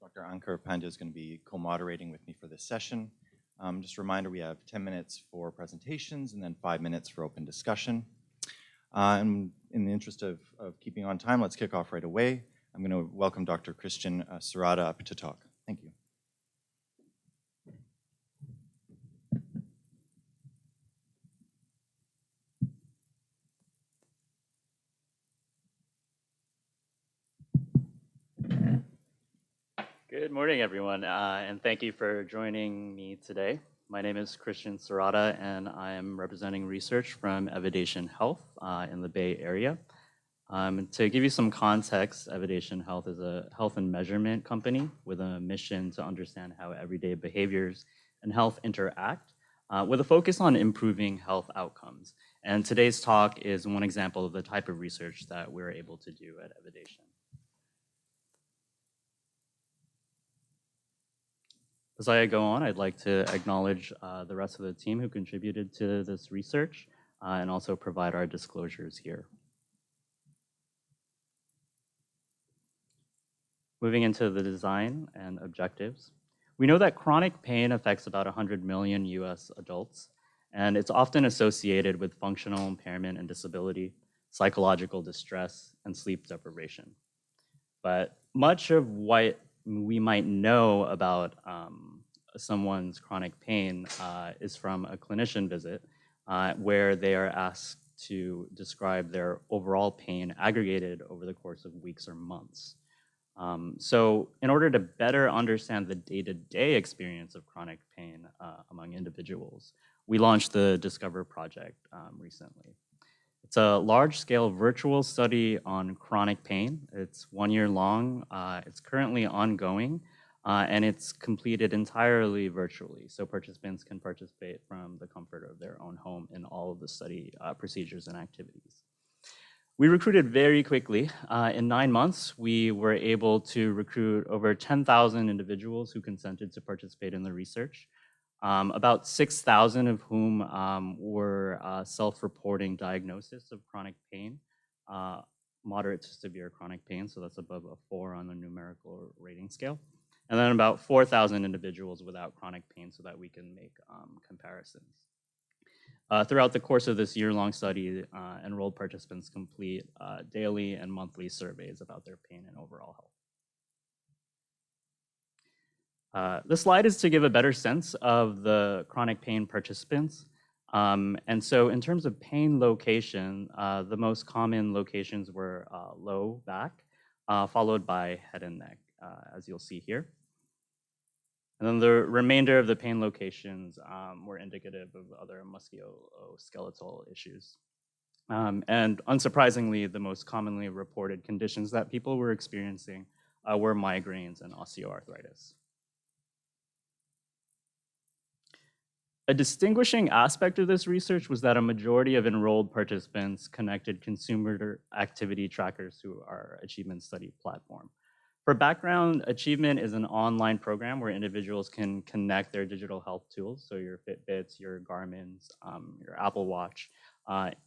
Dr. Ankur Pandya is going to be co-moderating with me for this session. Just a reminder, we have 10 minutes for presentations and then 5 minutes for open discussion. And in the interest of keeping on time, let's kick off right away. I'm going to welcome Dr. Christian Serrata up to talk. Thank you. Good morning, everyone, and thank you for joining me today. My name is Christian Serrata, and I am representing research from Evidation Health in the Bay Area. To give you some context, Evidation Health is a health and measurement company with a mission to understand how everyday behaviors and health interact, with a focus on improving health outcomes. And today's talk is one example of the type of research that we're able to do at Evidation. As I go on, I'd like to acknowledge the rest of the team who contributed to this research and also provide our disclosures here. Moving into the design and objectives. We know that chronic pain affects about 100 million US adults, and it's often associated with functional impairment and disability, psychological distress, and sleep deprivation. But much of what we might know about someone's chronic pain is from a clinician visit where they are asked to describe their overall pain aggregated over the course of weeks or months. So in order to better understand the day-to-day experience of chronic pain among individuals, we launched the Discover project recently. It's a large-scale virtual study on chronic pain. It's 1 year long. It's currently ongoing, and it's completed entirely virtually. So participants can participate from the comfort of their own home in all of the study procedures and activities. We recruited very quickly. In 9 months, we were able to recruit over 10,000 individuals who consented to participate in the research. About 6,000 of whom were self-reporting diagnosis of chronic pain, moderate to severe chronic pain, so that's above a 4 on the numerical rating scale. And then about 4,000 individuals without chronic pain so that we can make comparisons. Throughout the course of this year-long study, enrolled participants complete daily and monthly surveys about their pain and overall health. This slide is to give a better sense of the chronic pain participants. And so in terms of pain location, the most common locations were low back, followed by head and neck, as you'll see here. And then the remainder of the pain locations were indicative of other musculoskeletal issues. And unsurprisingly, the most commonly reported conditions that people were experiencing were migraines and osteoarthritis. A distinguishing aspect of this research was that a majority of enrolled participants connected consumer activity trackers to our Achievement Study platform. For background, Achievement is an online program where individuals can connect their digital health tools, so your Fitbits, your Garmins, your Apple Watch,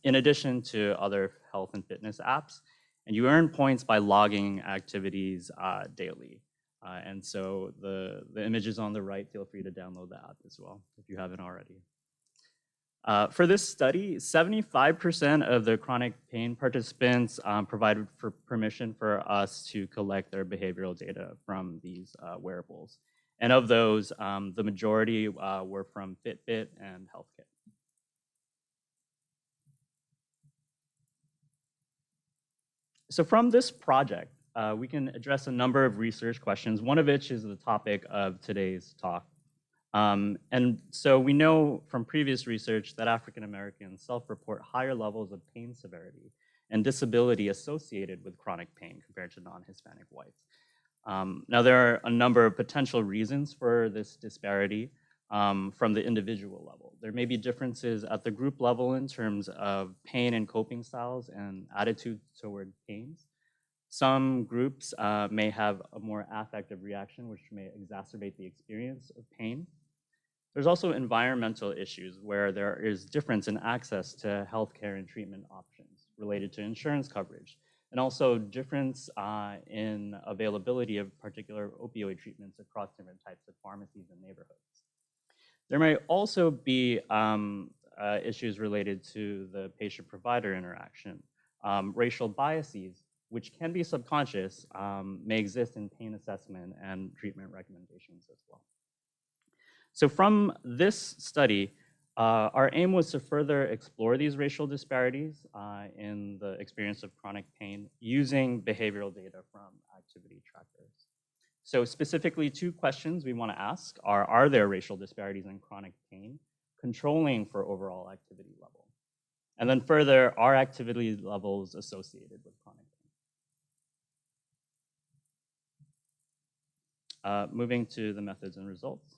in addition to other health and fitness apps. And you earn points by logging activities daily. And so the images on the right, feel free to download the app as well if you haven't already. For this study, 75% of the chronic pain participants provided for permission for us to collect their behavioral data from these wearables. And of those, the majority were from Fitbit and HealthKit. So from this project, we can address a number of research questions, one of which is the topic of today's talk. And so we know from previous research that African Americans self-report higher levels of pain severity and disability associated with chronic pain compared to non-Hispanic whites. Now there are a number of potential reasons for this disparity from the individual level. There may be differences at the group level in terms of pain and coping styles and attitudes toward pains. Some groups may have a more affective reaction, which may exacerbate the experience of pain. There's also environmental issues where there is difference in access to healthcare and treatment options related to insurance coverage. and also difference in availability of particular opioid treatments across different types of pharmacies and neighborhoods. There may also be issues related to the patient-provider interaction. Racial biases, which can be subconscious, may exist in pain assessment and treatment recommendations as well. So from this study, our aim was to further explore these racial disparities in the experience of chronic pain using behavioral data from activity trackers. So specifically, 2 questions we want to ask are there racial disparities in chronic pain, controlling for overall activity level? And then further, are activity levels associated with chronic pain? Moving to the methods and results.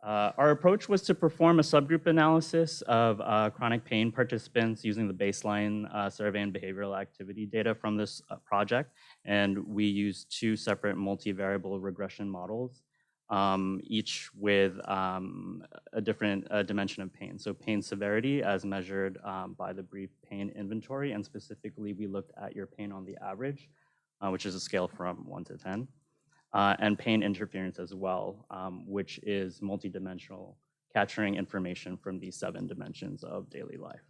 Our approach was to perform a subgroup analysis of chronic pain participants using the baseline survey and behavioral activity data from this project. And we used 2 separate multivariable regression models, each with a different dimension of pain. So pain severity as measured by the brief pain inventory, and specifically we looked at your pain on the average, which is a scale from 1 to 10. And pain interference as well, which is multidimensional, capturing information from these 7 dimensions of daily life.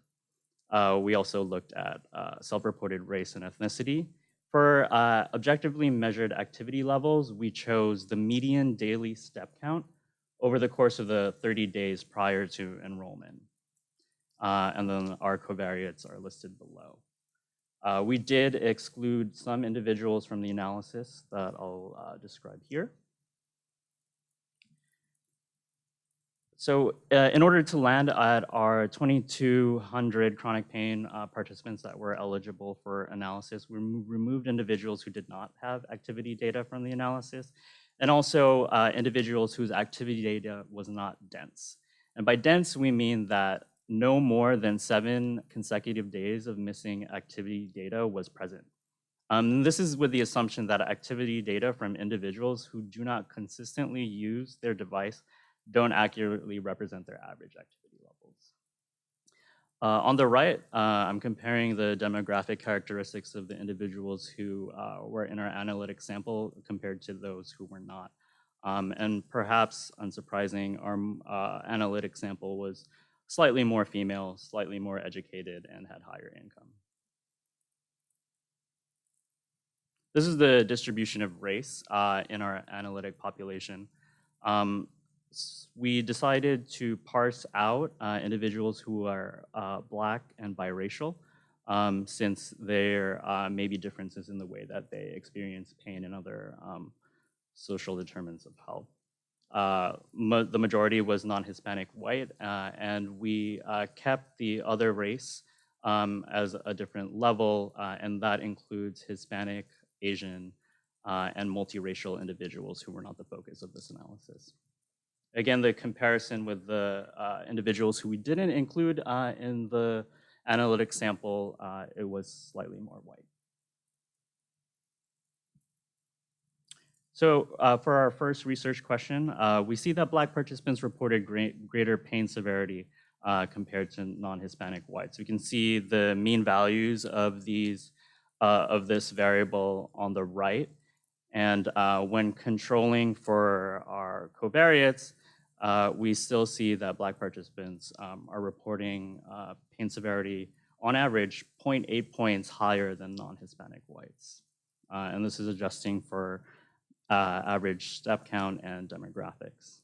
We also looked at self-reported race and ethnicity. For objectively measured activity levels, we chose the median daily step count over the course of the 30 days prior to enrollment. And then our covariates are listed below. We did exclude some individuals from the analysis that I'll describe here. So in order to land at our 2,200 chronic pain participants that were eligible for analysis, we removed individuals who did not have activity data from the analysis, and also individuals whose activity data was not dense. And by dense, we mean that no more than 7 consecutive days of missing activity data was present. This is with the assumption that activity data from individuals who do not consistently use their device don't accurately represent their average activity levels. On the right, I'm comparing the demographic characteristics of the individuals who were in our analytic sample compared to those who were not. And perhaps unsurprising, our analytic sample was slightly more female, slightly more educated, and had higher income. This is the distribution of race in our analytic population. We decided to parse out individuals who are Black and biracial, since there may be differences in the way that they experience pain and other social determinants of health. The majority was non-Hispanic white, and we kept the other race as a different level, and that includes Hispanic, Asian, and multiracial individuals who were not the focus of this analysis. Again, the comparison with the individuals who we didn't include in the analytic sample, it was slightly more white. So for our first research question, we see that Black participants reported greater pain severity compared to non-Hispanic whites. We can see the mean values of this variable on the right. And when controlling for our covariates, we still see that Black participants are reporting pain severity on average 0.8 points higher than non-Hispanic whites. And this is adjusting for average step count and demographics.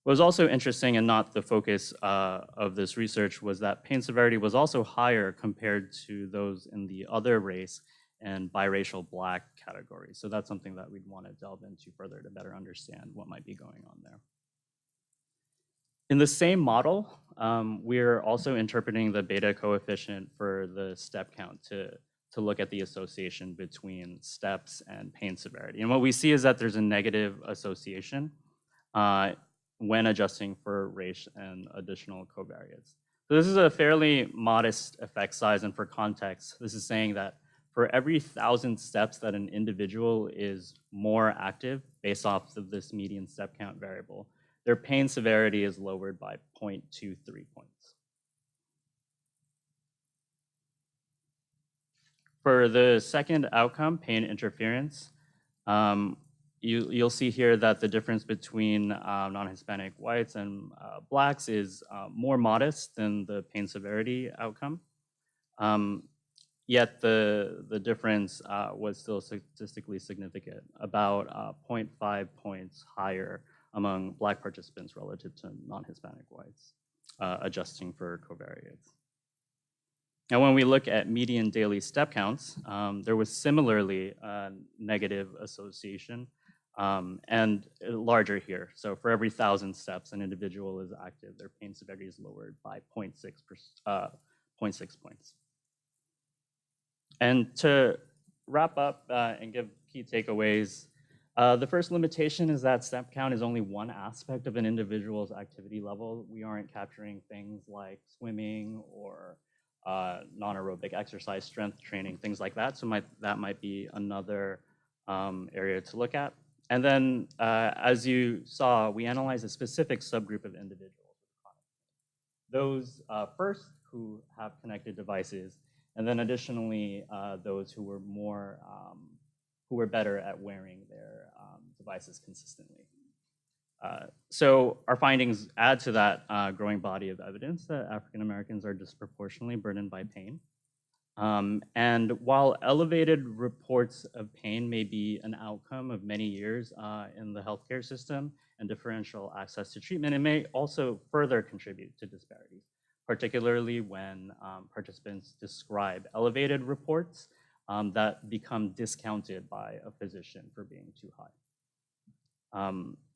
What was also interesting and not the focus of this research was that pain severity was also higher compared to those in the other race and biracial Black categories. So that's something that we'd want to delve into further to better understand what might be going on there. In the same model, we're also interpreting the beta coefficient for the step count to look at the association between steps and pain severity. And what we see is that there's a negative association when adjusting for race and additional covariates. So this is a fairly modest effect size, and for context, this is saying that for every 1,000 steps that an individual is more active based off of this median step count variable, their pain severity is lowered by 0.23 points. For the second outcome, pain interference, you'll see here that the difference between non-Hispanic whites and blacks is more modest than the pain severity outcome. Yet the difference was still statistically significant, about 0.5 points higher among black participants relative to non-Hispanic whites, adjusting for covariates. Now, when we look at median daily step counts, there was similarly a negative association and larger here. So for every 1,000 steps an individual is active, their pain severity is lowered by 0.6 points. And to wrap up and give key takeaways, the first limitation is that step count is only one aspect of an individual's activity level. We aren't capturing things like swimming or non-aerobic exercise, strength training, things like that. So that might be another area to look at. And then, as you saw, we analyzed a specific subgroup of individuals with chronic pain. Those first who have connected devices, and then additionally those who were better at wearing their devices consistently. So our findings add to that growing body of evidence that African Americans are disproportionately burdened by pain. And while elevated reports of pain may be an outcome of many years in the healthcare system and differential access to treatment, it may also further contribute to disparities, particularly when participants describe elevated reports that become discounted by a physician for being too high.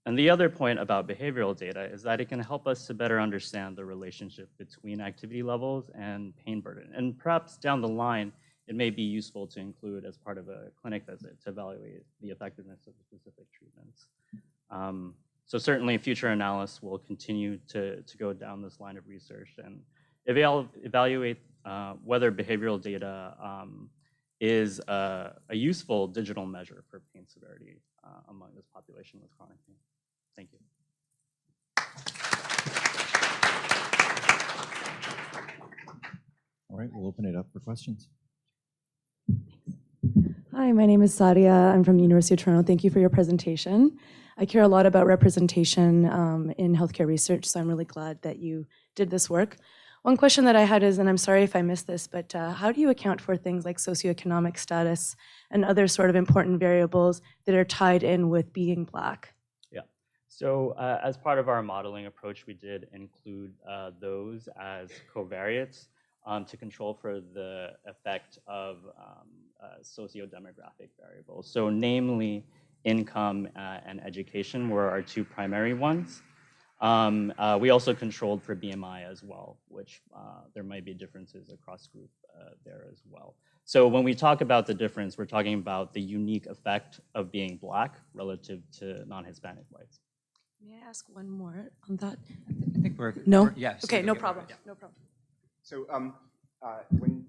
And the other point about behavioral data is that it can help us to better understand the relationship between activity levels and pain burden. And perhaps down the line, it may be useful to include as part of a clinic visit to evaluate the effectiveness of specific treatments. So certainly future analysis will continue to go down this line of research and evaluate whether behavioral data is a useful digital measure for pain severity among this population with chronic pain. Thank you. All right, we'll open it up for questions. Hi, my name is Sadia. I'm from the University of Toronto. Thank you for your presentation. I care a lot about representation in healthcare research, so I'm really glad that you did this work. One question that I had is, and I'm sorry if I missed this, but how do you account for things like socioeconomic status and other sort of important variables that are tied in with being Black? Yeah, so as part of our modeling approach, we did include those as covariates to control for the effect of socio-demographic variables. So namely, income and education were our two primary ones. We also controlled for BMI as well, which there might be differences across group there as well. So when we talk about the difference, we're talking about the unique effect of being Black relative to non-Hispanic whites. May I ask one more on that? I think No? yes. Okay, no problem. No problem. So when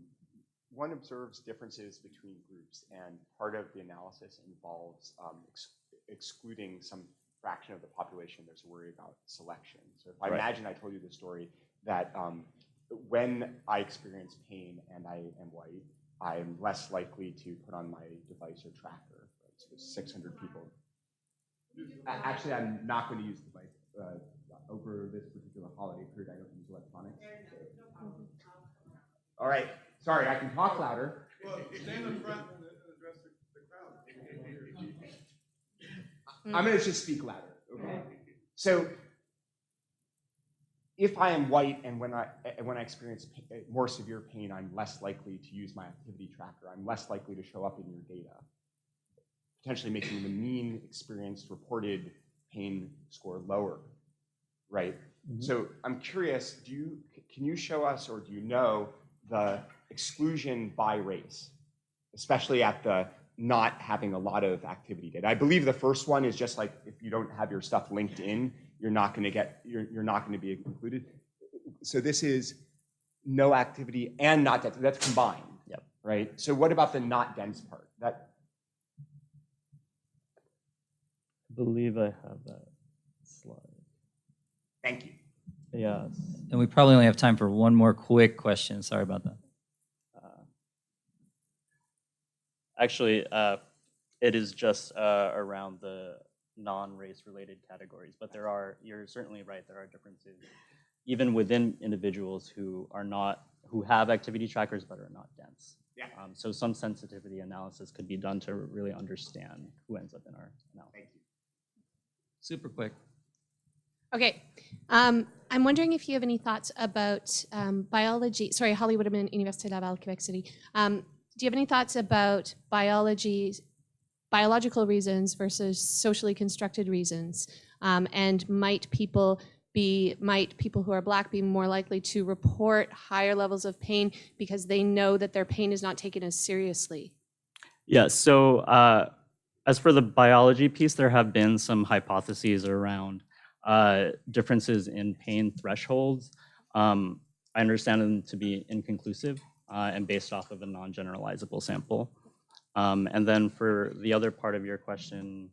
one observes differences between groups, and part of the analysis involves excluding some fraction of the population, there's a worry about selection. So if I imagine I told you the story that when I experience pain and I am white, I'm less likely to put on my device or tracker. Right? So there's 600 people. Actually, I'm not going to use the device over this particular holiday period. I don't use electronics. All right. Sorry, I can talk louder. Well, stand in front and address the crowd. I'm going to just speak louder. Okay. So, if I am white and when I experience more severe pain, I'm less likely to use my activity tracker. I'm less likely to show up in your data, potentially making the mean experienced reported pain score lower, right? Mm-hmm. So I'm curious, can you show us, or do you know the exclusion by race, especially at the not having a lot of activity data? I believe the first one is just like if you don't have your stuff linked in, you're not going to be included. So this is no activity and not dense. That's combined. Yep. Right. So what about the not dense part? I believe I have that slide. Thank you. Yes. And we probably only have time for one more quick question. Sorry about that. Actually, it is just around the non-race related categories, but you're certainly right, there are differences even within individuals who have activity trackers but are not dense. Yeah. So some sensitivity analysis could be done to really understand who ends up in our analysis. Thank you. Super quick. Okay. I'm wondering if you have any thoughts about biology. Sorry, Holly Woodman, Université Laval, Quebec City. Do you have any thoughts about biological reasons versus socially constructed reasons? And might people who are Black be more likely to report higher levels of pain because they know that their pain is not taken as seriously? Yeah, so as for the biology piece, there have been some hypotheses around differences in pain thresholds. I understand them to be inconclusive and based off of a non-generalizable sample. And then for the other part of your question,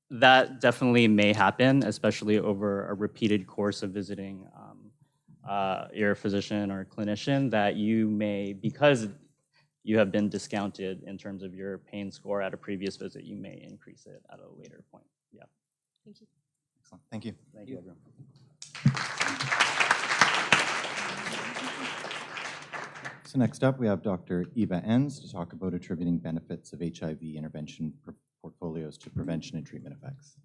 that definitely may happen, especially over a repeated course of visiting your physician or clinician, that you may, because you have been discounted in terms of your pain score at a previous visit, you may increase it at a later point. Yeah. Thank you. Excellent. Thank you. Thank you, everyone. So next up, we have Dr. Eva Enns to talk about attributing benefits of HIV intervention portfolios to prevention and treatment effects.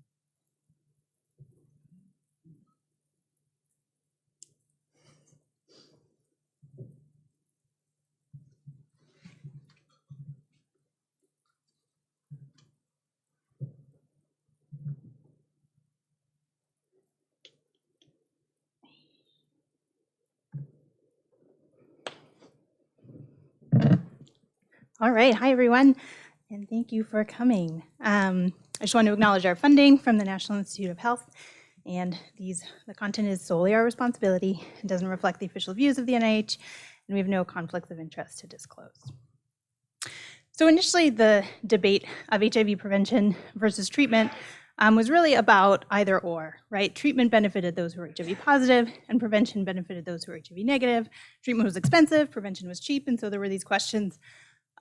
All right, hi everyone, and thank you for coming. I just want to acknowledge our funding from the National Institute of Health, and the content is solely our responsibility. It doesn't reflect the official views of the NIH, and we have no conflicts of interest to disclose. So initially, the debate of HIV prevention versus treatment was really about either or, right? Treatment benefited those who were HIV positive, and prevention benefited those who were HIV negative. Treatment was expensive, prevention was cheap, and so there were these questions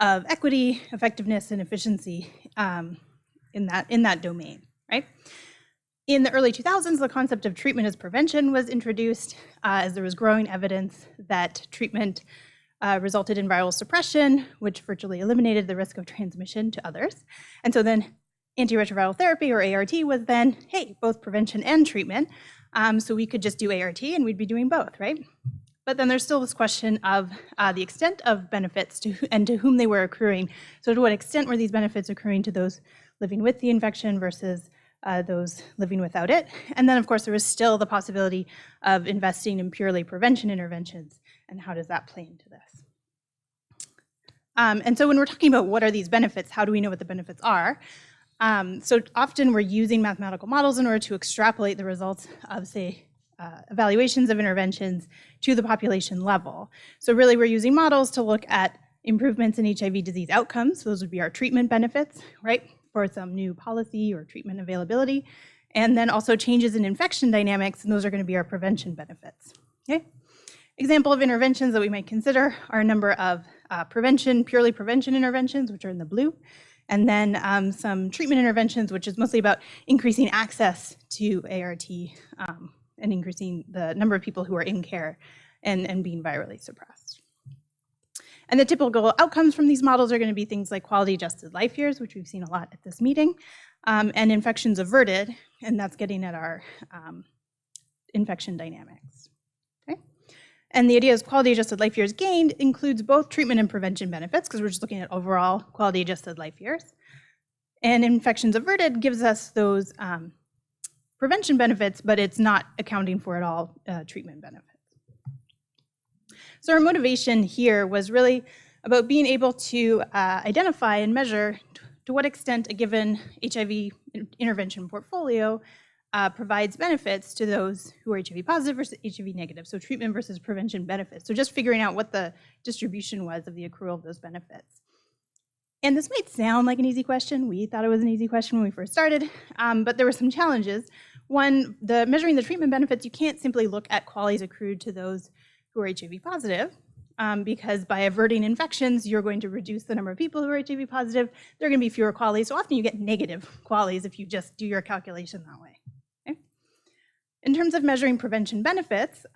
of equity, effectiveness, and efficiency in that domain, right? In the early 2000s, the concept of treatment as prevention was introduced as there was growing evidence that treatment resulted in viral suppression, which virtually eliminated the risk of transmission to others. And so then antiretroviral therapy, or ART, was then, hey, both prevention and treatment. So we could just do ART and we'd be doing both, right? But then there's still this question of the extent of benefits and to whom they were accruing. So to what extent were these benefits accruing to those living with the infection versus those living without it? And then, of course, there was still the possibility of investing in purely prevention interventions. And how does that play into this? And so when we're talking about what are these benefits, how do we know what the benefits are? So often we're using mathematical models in order to extrapolate the results of, say, evaluations of interventions to the population level. So really we're using models to look at improvements in HIV disease outcomes. So those would be our treatment benefits, right, for some new policy or treatment availability. And then also changes in infection dynamics, and those are going to be our prevention benefits. Okay. Example of interventions that we might consider are a number of purely prevention interventions, which are in the blue, and then some treatment interventions, which is mostly about increasing access to ART and increasing the number of people who are in care and being virally suppressed. And the typical outcomes from these models are going to be things like quality-adjusted life years, which we've seen a lot at this meeting, and infections averted, and that's getting at our infection dynamics. Okay? And the idea is quality-adjusted life years gained includes both treatment and prevention benefits, because we're just looking at overall quality-adjusted life years. And infections averted gives us those prevention benefits, but it's not accounting for at all treatment benefits. So our motivation here was really about being able to identify and measure to what extent a given HIV intervention portfolio provides benefits to those who are HIV positive versus HIV negative, so treatment versus prevention benefits. So just figuring out what the distribution was of the accrual of those benefits. And this might sound like an easy question. We thought it was an easy question when we first started, but there were some challenges. One, measuring the treatment benefits, you can't simply look at qualities accrued to those who are HIV positive, because by averting infections, you're going to reduce the number of people who are HIV positive. There are going to be fewer QALYs, so often you get negative QALYs if you just do your calculation that way. Okay? In terms of measuring prevention benefits,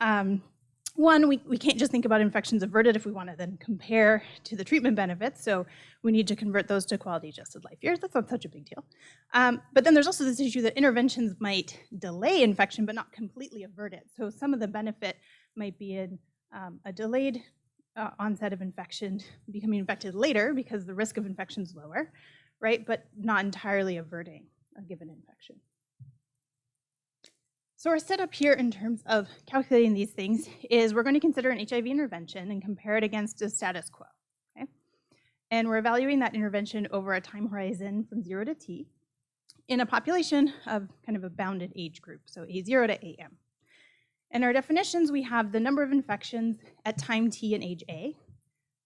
one, we can't just think about infections averted if we want to then compare to the treatment benefits, so we need to convert those to quality-adjusted life years. That's not such a big deal. But then there's also this issue that interventions might delay infection but not completely avert it. So some of the benefit might be in a delayed onset of infection, becoming infected later because the risk of infection is lower, right? But not entirely averting a given infection. So our setup here in terms of calculating these things is we're going to consider an HIV intervention and compare it against a status quo. Okay? And we're evaluating that intervention over a time horizon from 0 to T in a population of kind of a bounded age group, so A0 to AM. In our definitions, we have the number of infections at time T and age A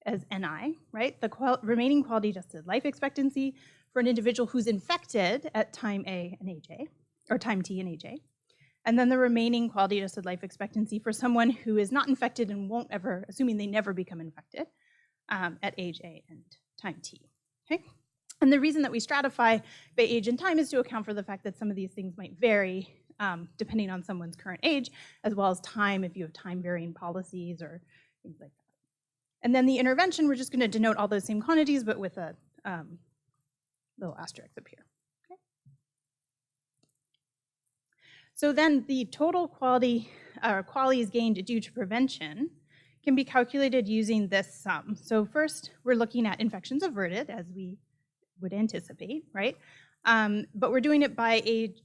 as NI, right? The remaining quality-adjusted life expectancy for an individual who's infected at time A and age A, or time T and age A. And then the remaining quality-adjusted life expectancy for someone who is not infected and won't ever, assuming they never become infected, at age A and time T, okay? And the reason that we stratify by age and time is to account for the fact that some of these things might vary depending on someone's current age, as well as time, if you have time-varying policies or things like that. And then the intervention, we're just gonna denote all those same quantities, but with a little asterisk up here. So then the total quality or QALYs gained due to prevention can be calculated using this sum. So first, we're looking at infections averted, as we would anticipate, right? But we're doing it by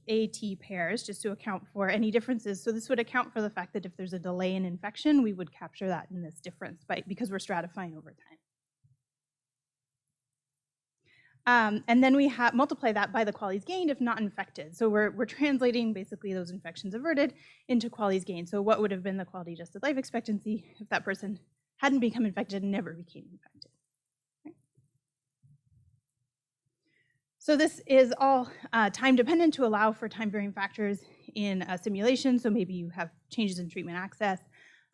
AT pairs just to account for any differences. So this would account for the fact that if there's a delay in infection, we would capture that in this difference because we're stratifying over time. And then we multiply that by the QALYs gained if not infected. So we're translating basically those infections averted into QALYs gained. So what would have been the quality-adjusted life expectancy if that person hadn't become infected and never became infected? Okay. So this is all time-dependent to allow for time-varying factors in a simulation. So maybe you have changes in treatment access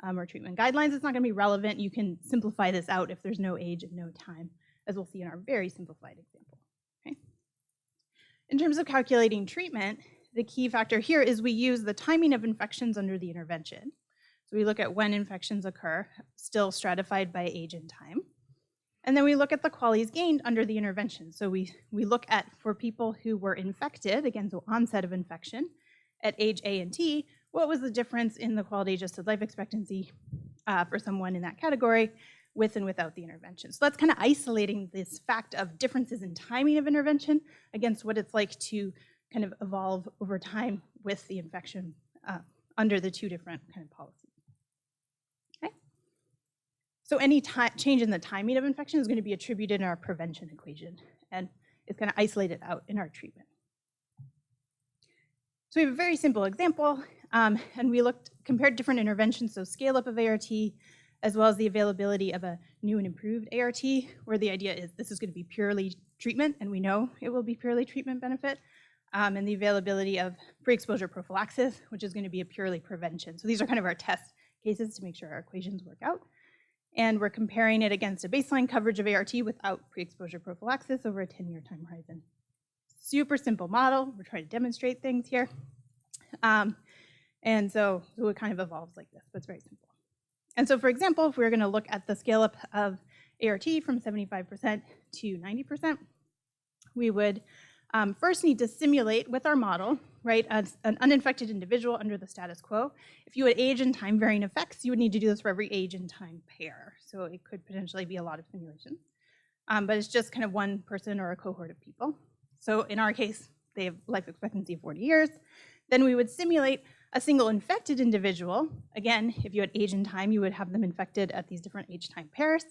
or treatment guidelines. It's not going to be relevant. You can simplify this out if there's no age and no time, as we'll see in our very simplified example. Okay. In terms of calculating treatment, the key factor here is we use the timing of infections under the intervention. So we look at when infections occur, still stratified by age and time. And then we look at the QALYs gained under the intervention. So we look at, for people who were infected, again, so onset of infection, at age A and T, what was the difference in the quality-adjusted life expectancy for someone in that category with and without the intervention. So that's kind of isolating this fact of differences in timing of intervention against what it's like to kind of evolve over time with the infection under the two different kind of policies. Okay. So any change in the timing of infection is going to be attributed in our prevention equation, and it's going to isolate it out in our treatment. So we have a very simple example, and we compared different interventions, so scale up of ART, as well as the availability of a new and improved ART, where the idea is this is going to be purely treatment, and we know it will be purely treatment benefit, and the availability of pre-exposure prophylaxis, which is going to be a purely prevention. So these are kind of our test cases to make sure our equations work out. And we're comparing it against a baseline coverage of ART without pre-exposure prophylaxis over a 10-year time horizon. Super simple model. We're trying to demonstrate things here. And so it kind of evolves like this, but it's very simple. And so, for example, if we're going to look at the scale up of ART from 75% to 90%, we would first need to simulate with our model, right, as an uninfected individual under the status quo. If you had age and time varying effects, you would need to do this for every age and time pair. So it could potentially be a lot of simulations. But it's just kind of one person or a cohort of people. So in our case, they have life expectancy of 40 years. Then we would simulate a single infected individual. Again, if you had age and time, you would have them infected at these different age-time pairs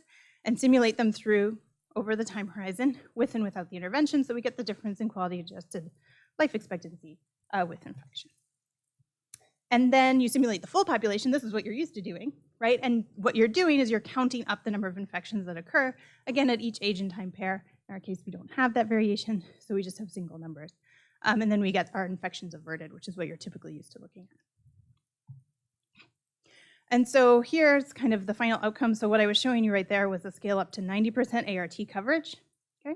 and simulate them through over the time horizon with and without the intervention, so we get the difference in quality-adjusted life expectancy with infection. And then you simulate the full population. This is what you're used to doing, right? And what you're doing is you're counting up the number of infections that occur, again, at each age and time pair. In our case, we don't have that variation, so we just have single numbers. And then we get our infections averted, which is what you're typically used to looking at. And so here's kind of the final outcome. So what I was showing you right there was a scale up to 90% ART coverage. Okay.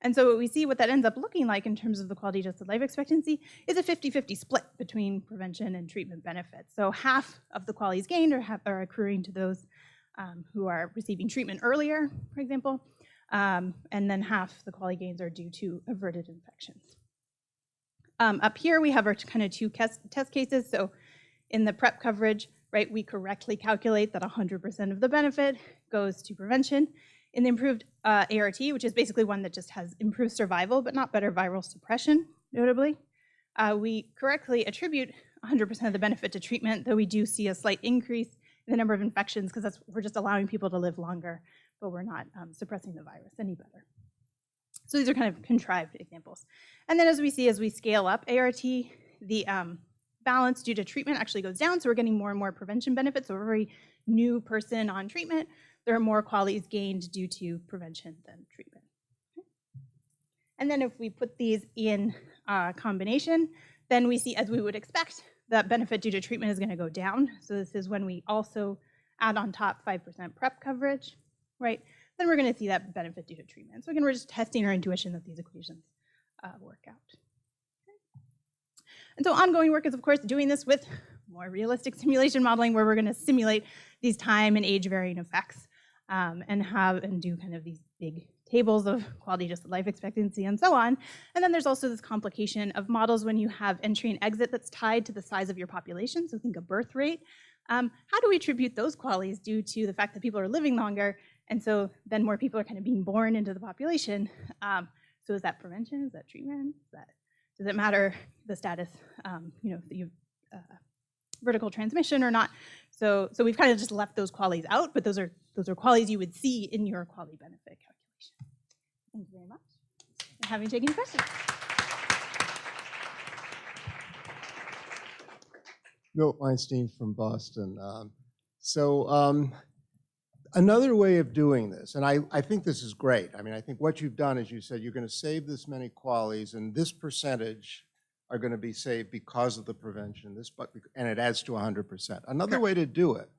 And so what we see, what that ends up looking like in terms of the quality adjusted life expectancy is a 50-50 split between prevention and treatment benefits. So half of the QALYs gained are accruing to those who are receiving treatment earlier, for example, and then half the QALY gains are due to averted infections. Up here we have our kind of two test cases. So in the PrEP coverage, right, we correctly calculate that 100% of the benefit goes to prevention. In the improved ART, which is basically one that just has improved survival but not better viral suppression, notably, we correctly attribute 100% of the benefit to treatment, though we do see a slight increase in the number of infections because we're just allowing people to live longer, but we're not suppressing the virus any better. So these are kind of contrived examples. And then as we scale up ART, the balance due to treatment actually goes down, so we're getting more and more prevention benefits. So for every new person on treatment, there are more QALYs gained due to prevention than treatment. And then if we put these in combination, then we see, as we would expect, that benefit due to treatment is going to go down. So this is when we also add on top 5% PrEP coverage, right? Then we're going to see that benefit due to treatment. So again, we're just testing our intuition that these equations work out. And so ongoing work is, of course, doing this with more realistic simulation modeling where we're going to simulate these time and age varying effects and do kind of these big tables of quality adjusted life expectancy and so on. And then there's also this complication of models when you have entry and exit that's tied to the size of your population. So think of birth rate. How do we attribute those QALYs due to the fact that people are living longer? And so then more people are kind of being born into the population. So is that prevention? Is that treatment? Does it matter the status, vertical transmission or not? So we've kind of just left those QALYs out, but those are QALYs you would see in your quality benefit calculation. Thank you very much. And having taken questions. Bill Weinstein from Boston. Another way of doing this, and I think this is great. I mean, I think what you've done is you said you're going to save this many QALYs, and this percentage are going to be saved because of the prevention, and it adds to 100%. Another way to do it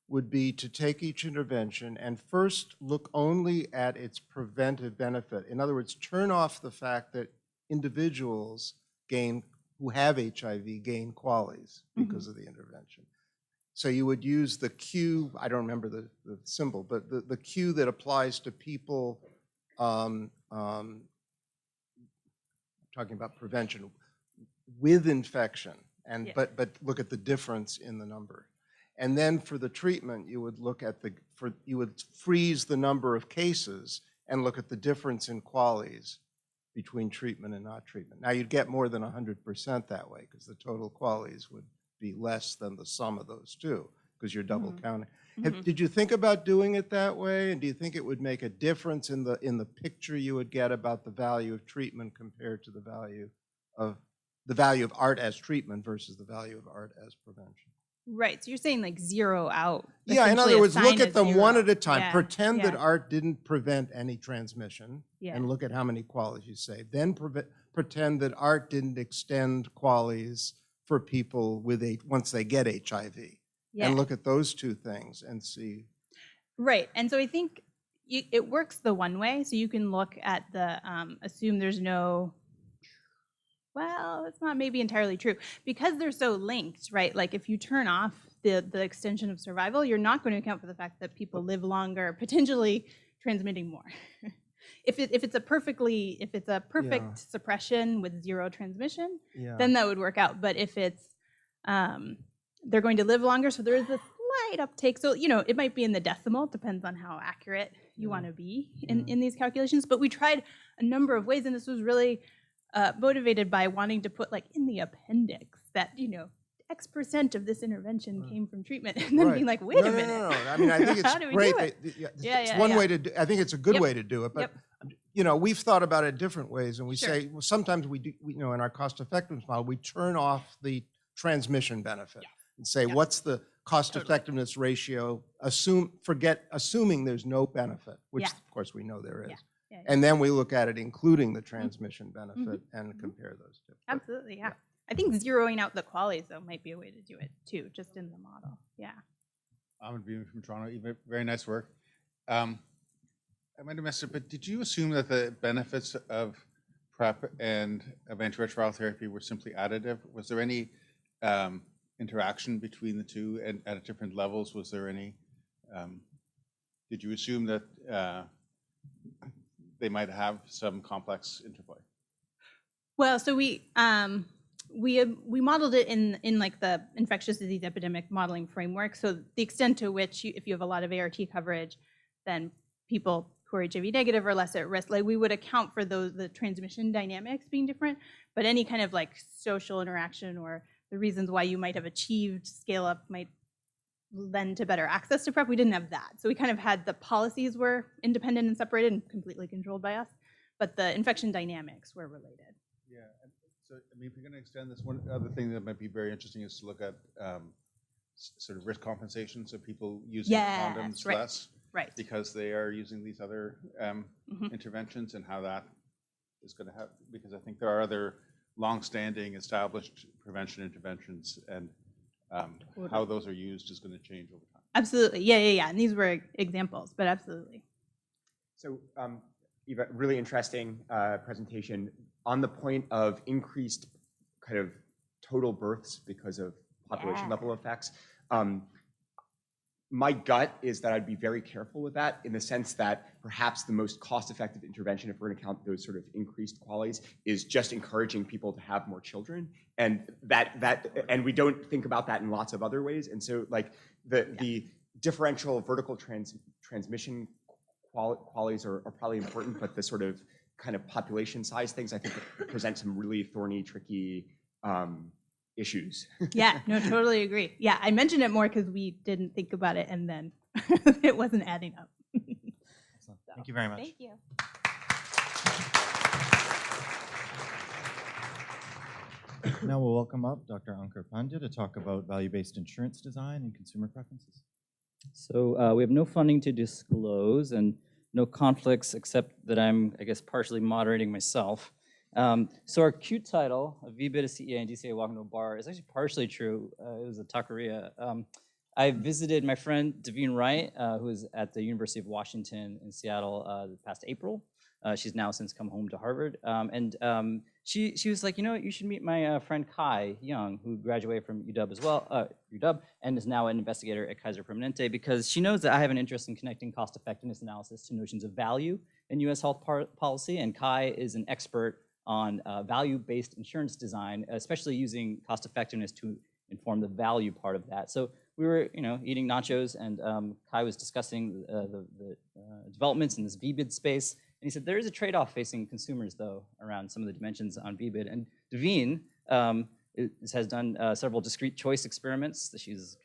would be to take each intervention and first look only at its preventive benefit. In other words, turn off the fact that individuals who have HIV gain QALYs because of the intervention. So you would use the Q, I don't remember the symbol, but the Q that applies to people talking about prevention with infection, and yeah. but look at the difference in the number. And then for the treatment, you would look at you would freeze the number of cases and look at the difference in QALYs between treatment and not treatment. Now you'd get more than 100% that way because the total QALYs would be less than the sum of those two because you're double counting. Did you think about doing it that way? And do you think it would make a difference in the picture you would get about the value of treatment compared to the value of art as treatment versus the value of art as prevention? Right, so you're saying like zero out. Yeah, in other words, look at them zero. One at a time. Yeah. Pretend that art didn't prevent any transmission and look at how many QALYs you saved. Then pretend that art didn't extend QALYs for people once they get HIV. And look at those two things and see. Right, and so I think it works the one way. So you can look at the, assume there's no, well, it's not maybe entirely true. Because they're so linked, right? Like if you turn off the extension of survival, you're not going to account for the fact that people live longer, potentially transmitting more. If it's a perfect suppression with zero transmission, then that would work out. But if it's they're going to live longer, so there is a slight uptake. So it might be in the decimal, depends on how accurate you want to be in these calculations. But we tried a number of ways, and this was really motivated by wanting to put like in the appendix that X% of this intervention came from treatment, and then being like, wait a minute. No. I mean, I think it's great. It's one way to do. I think it's a good way to do it, but we've thought about it different ways, and we say, well, sometimes we do. In our cost effectiveness model, we turn off the transmission benefit and say, what's the cost effectiveness ratio? Assuming there's no benefit, which of course we know there is. And then we look at it including the transmission benefit and compare those two. Absolutely, yeah. I think zeroing out the QALYs, though, might be a way to do it, too, just in the model. Yeah. I'm from Toronto. Very nice work. I might have messed up, but did you assume that the benefits of PrEP and of antiretroviral therapy were simply additive? Was there any interaction between the two and at different levels? Was there any, did you assume that they might have some complex interplay? Well, so we modeled it in like the infectious disease epidemic modeling framework. So the extent to which if you have a lot of ART coverage, then people who are HIV negative are less at risk. Like we would account for the transmission dynamics being different, but any kind of like social interaction or the reasons why you might have achieved scale up might lend to better access to PrEP. We didn't have that. So we kind of had the policies were independent and separated and completely controlled by us, but the infection dynamics were related. Yeah, and so I mean, if you're going to extend this, one other thing that might be very interesting is to look at sort of risk compensation, so people using condoms right. less, Right. because they are using these other interventions, and how that is going to have, because I think there are other long-standing established prevention interventions, and how those are used is going to change over time. Absolutely, yeah. And these were examples, but absolutely. So, Eva, really interesting presentation. On the point of increased kind of total births because of population level effects, my gut is that I'd be very careful with that, in the sense that perhaps the most cost-effective intervention, if we're going to count those sort of increased qualities, is just encouraging people to have more children, and and we don't think about that in lots of other ways. And so, like the differential vertical transmission qualities are probably important, but the sort of kind of population size things, I think, present some really thorny, tricky issues. Yeah, no, totally agree. Yeah, I mentioned it more because we didn't think about it, and then it wasn't adding up. Excellent. Thank you very much. Thank you. Now we'll welcome up Dr. Ankur Pandya to talk about value-based insurance design and consumer preferences. So we have no funding to disclose and no conflicts, except that I'm, I guess, partially moderating myself. So our cute title, a VBIT, a CEA, and DCA walking to a bar, is actually partially true. It was a taqueria. I visited my friend Devine Wright, who is at the University of Washington in Seattle the past April. She's now since come home to Harvard. She was like, you know what, you should meet my friend Kai Young, who graduated from UW as well, UW, and is now an investigator at Kaiser Permanente, because she knows that I have an interest in connecting cost effectiveness analysis to notions of value in US health policy, and Kai is an expert on value-based insurance design, especially using cost effectiveness to inform the value part of that. So we were, eating nachos, and Kai was discussing the developments in this VBID space. And he said, there is a trade-off facing consumers, though, around some of the dimensions on VBID. And Devine has done several discrete choice experiments. She's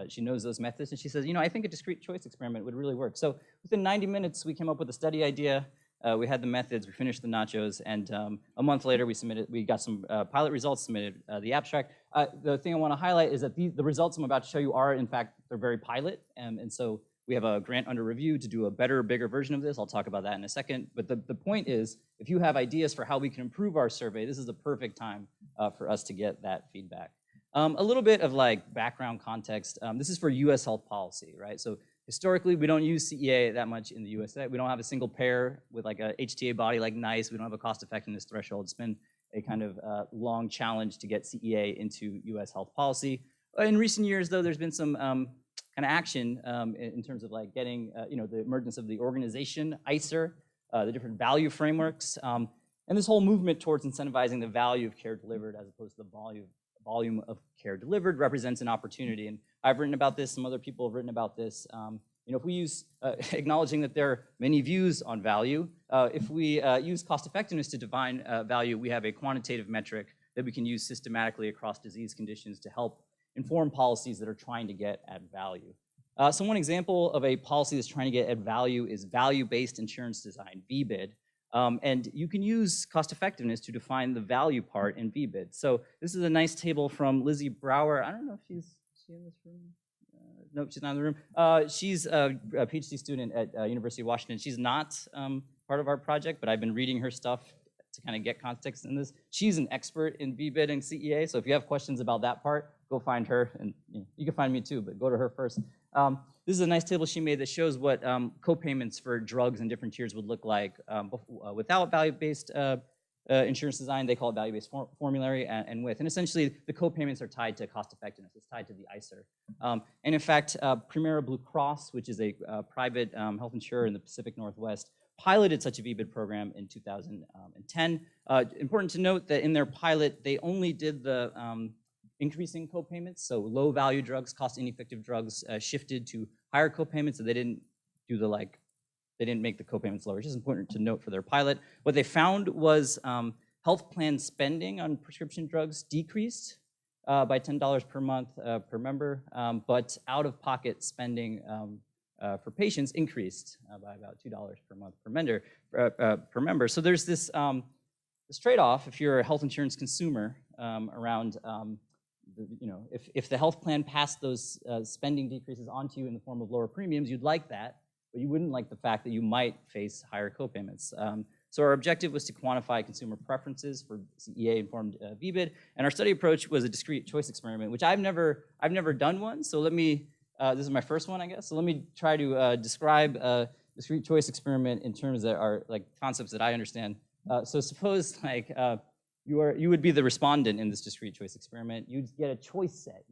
she knows those methods. And she says, I think a discrete choice experiment would really work. So within 90 minutes, we came up with a study idea. We had the methods, we finished the nachos, and a month later, we got some pilot results, submitted the abstract. The thing I want to highlight is that the results I'm about to show you are, in fact, they're very pilot. And so we have a grant under review to do a better, bigger version of this. I'll talk about that in a second. But the point is, if you have ideas for how we can improve our survey, this is the perfect time for us to get that feedback. A little bit of background context. This is for US health policy, right? So historically, we don't use CEA that much in the USA. We don't have a single pair with a HTA body like NICE. We don't have a cost effectiveness threshold. It's been a kind of long challenge to get CEA into US health policy. In recent years, though, there's been some kind of action in terms of getting the emergence of the organization, ICER, the different value frameworks, and this whole movement towards incentivizing the value of care delivered as opposed to the volume of care delivered represents an opportunity. And I've written about this, some other people have written about this. If we use, acknowledging that there are many views on value, if we use cost effectiveness to define value, we have a quantitative metric that we can use systematically across disease conditions to help inform policies that are trying to get at value. So one example of a policy that's trying to get at value is value-based insurance design, VBID. And you can use cost effectiveness to define the value part in VBID. So this is a nice table from Lizzie Brower. I don't know if she's in this room. Nope, she's not in the room. She's a PhD student at University of Washington. She's not part of our project, but I've been reading her stuff to kind of get context in this. She's an expert in VBID and CEA, so if you have questions about that part, go find her. And you can find me too, but go to her first. This is a nice table she made that shows what co-payments for drugs in different tiers would look like without value-based insurance design. They call it value-based formulary, and with. And essentially, the co-payments are tied to cost effectiveness. It's tied to the ICER. And in fact, Premera Blue Cross, which is a private health insurer in the Pacific Northwest, piloted such a VBID program in 2010. Important to note that in their pilot, they only did the increasing co-payments. So low value drugs, cost ineffective drugs shifted to higher co-payments, so they didn't do the they didn't make the co-payments lower, which is important to note for their pilot. What they found was health plan spending on prescription drugs decreased by $10 per month per member, but out-of-pocket spending for patients increased by about $2 per month per member. So there's this trade-off if you're a health insurance consumer around if the health plan passed those spending decreases onto you in the form of lower premiums, you'd like that, but you wouldn't like the fact that you might face higher co-payments. So our objective was to quantify consumer preferences for CEA-informed VBID, and our study approach was a discrete choice experiment, which I've never done one. So let me, this is my first one, I guess. So let me try to describe a discrete choice experiment in terms that are like concepts that I understand. So suppose you would be the respondent in this discrete choice experiment. You'd get a choice set.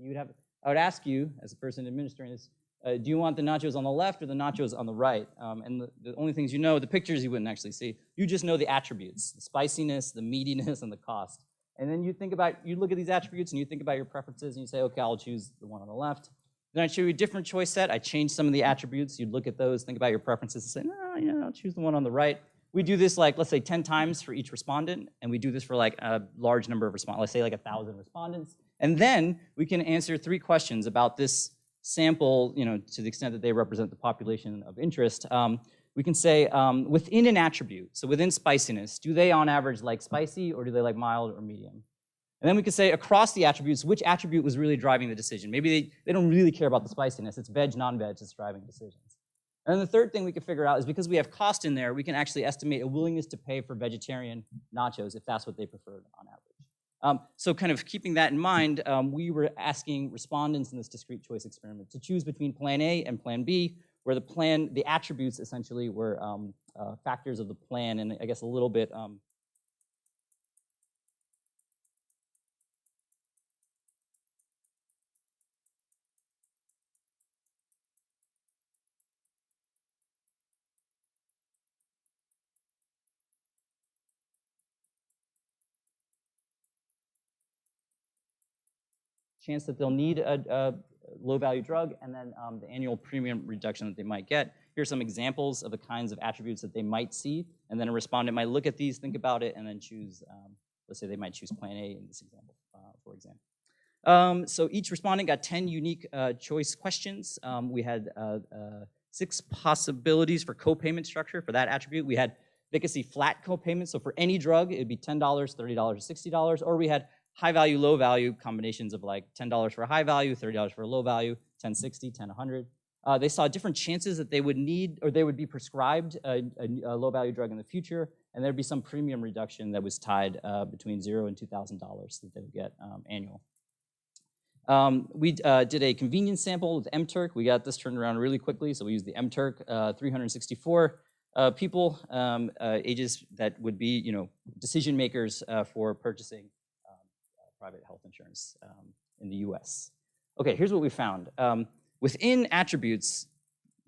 I would ask you, as a person administering this, do you want the nachos on the left or the nachos on the right? And the only things you know, the pictures you wouldn't actually see. You just know the attributes, the spiciness, the meatiness, and the cost. And then you look at these attributes and you think about your preferences and you say, okay, I'll choose the one on the left. Then I'd show you a different choice set. I change some of the attributes. You'd look at those, think about your preferences, and say, no, yeah, I'll choose the one on the right. We do this let's say 10 times for each respondent, and we do this for a large number of respondents, let's say 1,000 respondents. And then we can answer 3 questions about this sample, to the extent that they represent the population of interest. We can say within an attribute, so within spiciness, do they on average like spicy or do they like mild or medium? And then we could say across the attributes, which attribute was really driving the decision? Maybe they don't really care about the spiciness. It's veg, non-veg that's driving decisions. And then the third thing we can figure out is because we have cost in there, we can actually estimate a willingness to pay for vegetarian nachos if that's what they preferred on average. So kind of keeping that in mind, we were asking respondents in this discrete choice experiment to choose between plan A and plan B, where the attributes essentially were factors of the plan, and I guess a little bit chance that they'll need a low-value drug, and then the annual premium reduction that they might get. Here are some examples of the kinds of attributes that they might see, and then a respondent might look at these, think about it, and then choose, let's say they might choose plan A in this example, for example. So each respondent got 10 unique choice questions. We had 6 possibilities for co-payment structure for that attribute. We had efficacy flat co-payment, so for any drug, it'd be $10, $30, or $60, or we had high value, low value combinations of $10 for a high value, $30 for a low value, $10.60, $10.100. They saw different chances that they would need or they would be prescribed a low value drug in the future, and there'd be some premium reduction that was tied between $0 and $2,000 that they would get annual. We did a convenience sample with mTurk. We got this turned around really quickly, so we used the mTurk, 364 people, ages that would be decision makers for purchasing private health insurance in the US. Okay, here's what we found. Within attributes,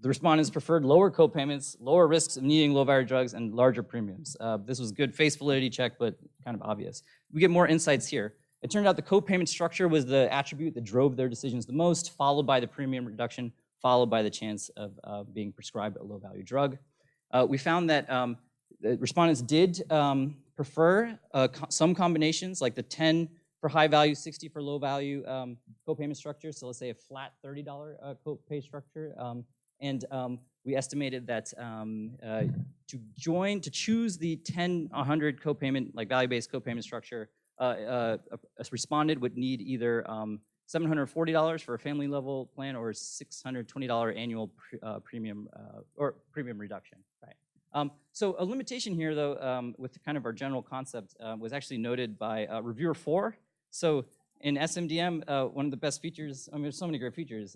the respondents preferred lower co-payments, lower risks of needing low-value drugs, and larger premiums. This was good face validity check, but kind of obvious. We get more insights here. It turned out the co-payment structure was the attribute that drove their decisions the most, followed by the premium reduction, followed by the chance of being prescribed a low-value drug. We found that the respondents did prefer some combinations, like the 10 for high value, 60 for low value co-payment structure. So let's say a flat $30 co-pay structure. And we estimated that to choose the 10-100 co-payment, value-based co-payment structure, a respondent would need either $740 for a family level plan or $620 annual premium or premium reduction, right? So a limitation here, though, with kind of our general concept was actually noted by reviewer 4. So in SMDM, one of the best features, there's so many great features.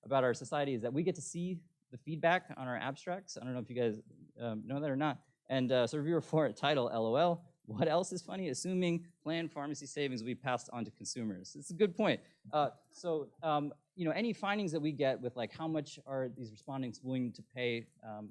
about our society is that we get to see the feedback on our abstracts. I don't know if you guys know that or not. And so reviewer 4 title, LOL. What else is funny? Assuming planned pharmacy savings will be passed on to consumers. It's a good point. You know, any findings that we get with like how much are these respondents willing to pay, how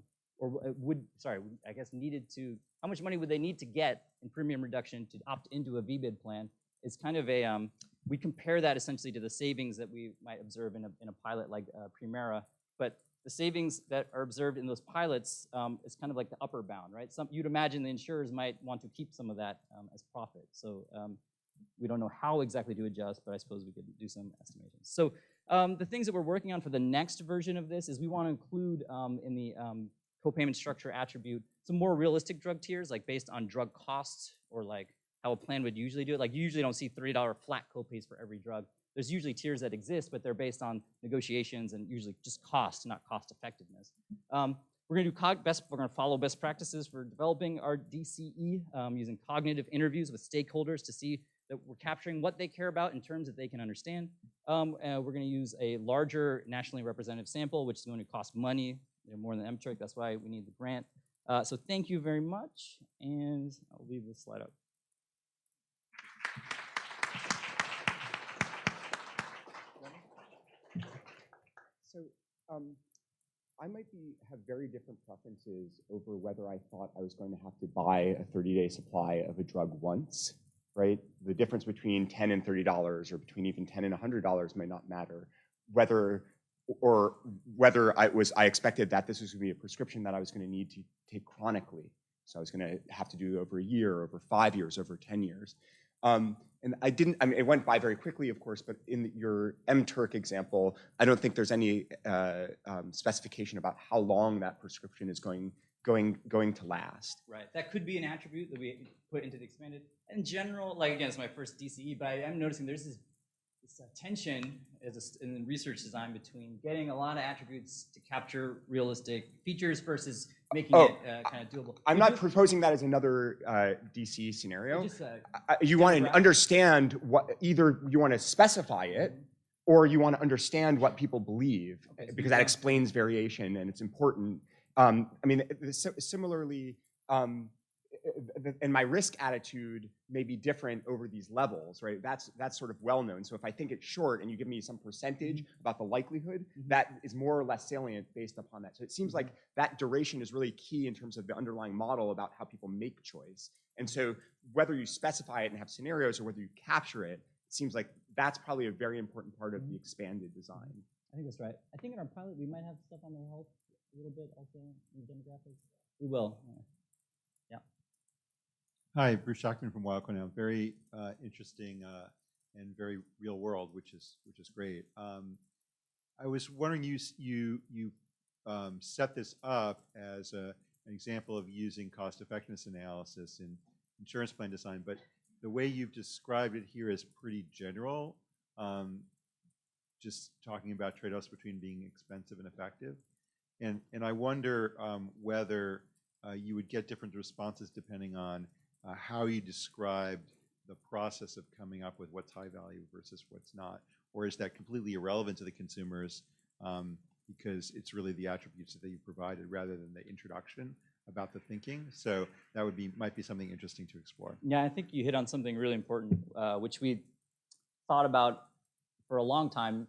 much money would they need to get in premium reduction to opt into a VBID plan? It's kind of a, we compare that essentially to the savings that we might observe in a pilot like Premera, but the savings that are observed in those pilots is kind of like the upper bound, right? You'd imagine the insurers might want to keep some of that as profit. So we don't know how exactly to adjust, but I suppose we could do some estimations. So the things that we're working on for the next version of this is we want to include in the copayment structure attribute some more realistic drug tiers, like based on drug costs or like how a plan would usually do it. Like you usually don't see $30 flat copays for every drug. There's usually tiers that exist, but they're based on negotiations and usually just cost, not cost effectiveness. We're going to follow best practices for developing our DCE using cognitive interviews with stakeholders to see that we're capturing what they care about in terms that they can understand. We're going to use a larger nationally representative sample, which is going to cost money, more than mTurk. That's why we need the grant. So thank you very much, and I'll leave this slide up. So I might have very different preferences over whether I thought I was going to have to buy a 30-day supply of a drug once, right? The difference between $10 and $30 or between even $10 and $100 may not matter. Whether I expected that this was going to be a prescription that I was going to need to take chronically. So I was going to have to do over a year, over 5 years, over 10 years. And I didn't, I mean, it went by very quickly, of course, but in your mTurk example, I don't think there's any specification about how long that prescription is going to last. Right, that could be an attribute that we put into the expanded. In general, like again, it's my first DCE, but I am noticing there's this tension in research design between getting a lot of attributes to capture realistic features versus making it kind of doable. I'm not proposing that as another DCE scenario. You want to understand what, either you want to specify it, or you want to understand what people believe, because that explains variation and it's important. I mean, similarly, and my risk attitude may be different over these levels, right? That's sort of well known. So if I think it's short and you give me some percentage about the likelihood, that is more or less salient based upon that. So it seems like that duration is really key in terms of the underlying model about how people make choice. And so whether you specify it and have scenarios or whether you capture it, it seems like that's probably a very important part of the expanded design. I think that's right. I think in our pilot we might have stuff on the health a little bit also in demographics. We will. Yeah. Hi, Bruce Shockman from Wild Cornell. Very interesting and very real world, which is great. I was wondering, you set this up as an example of using cost effectiveness analysis in insurance plan design, but the way you've described it here is pretty general, just talking about trade-offs between being expensive and effective. And I wonder whether you would get different responses depending on how you described the process of coming up with what's high value versus what's not, or is that completely irrelevant to the consumers because it's really the attributes that you provided rather than the introduction about the thinking? So that might be something interesting to explore. Yeah, I think you hit on something really important, which we thought about for a long time,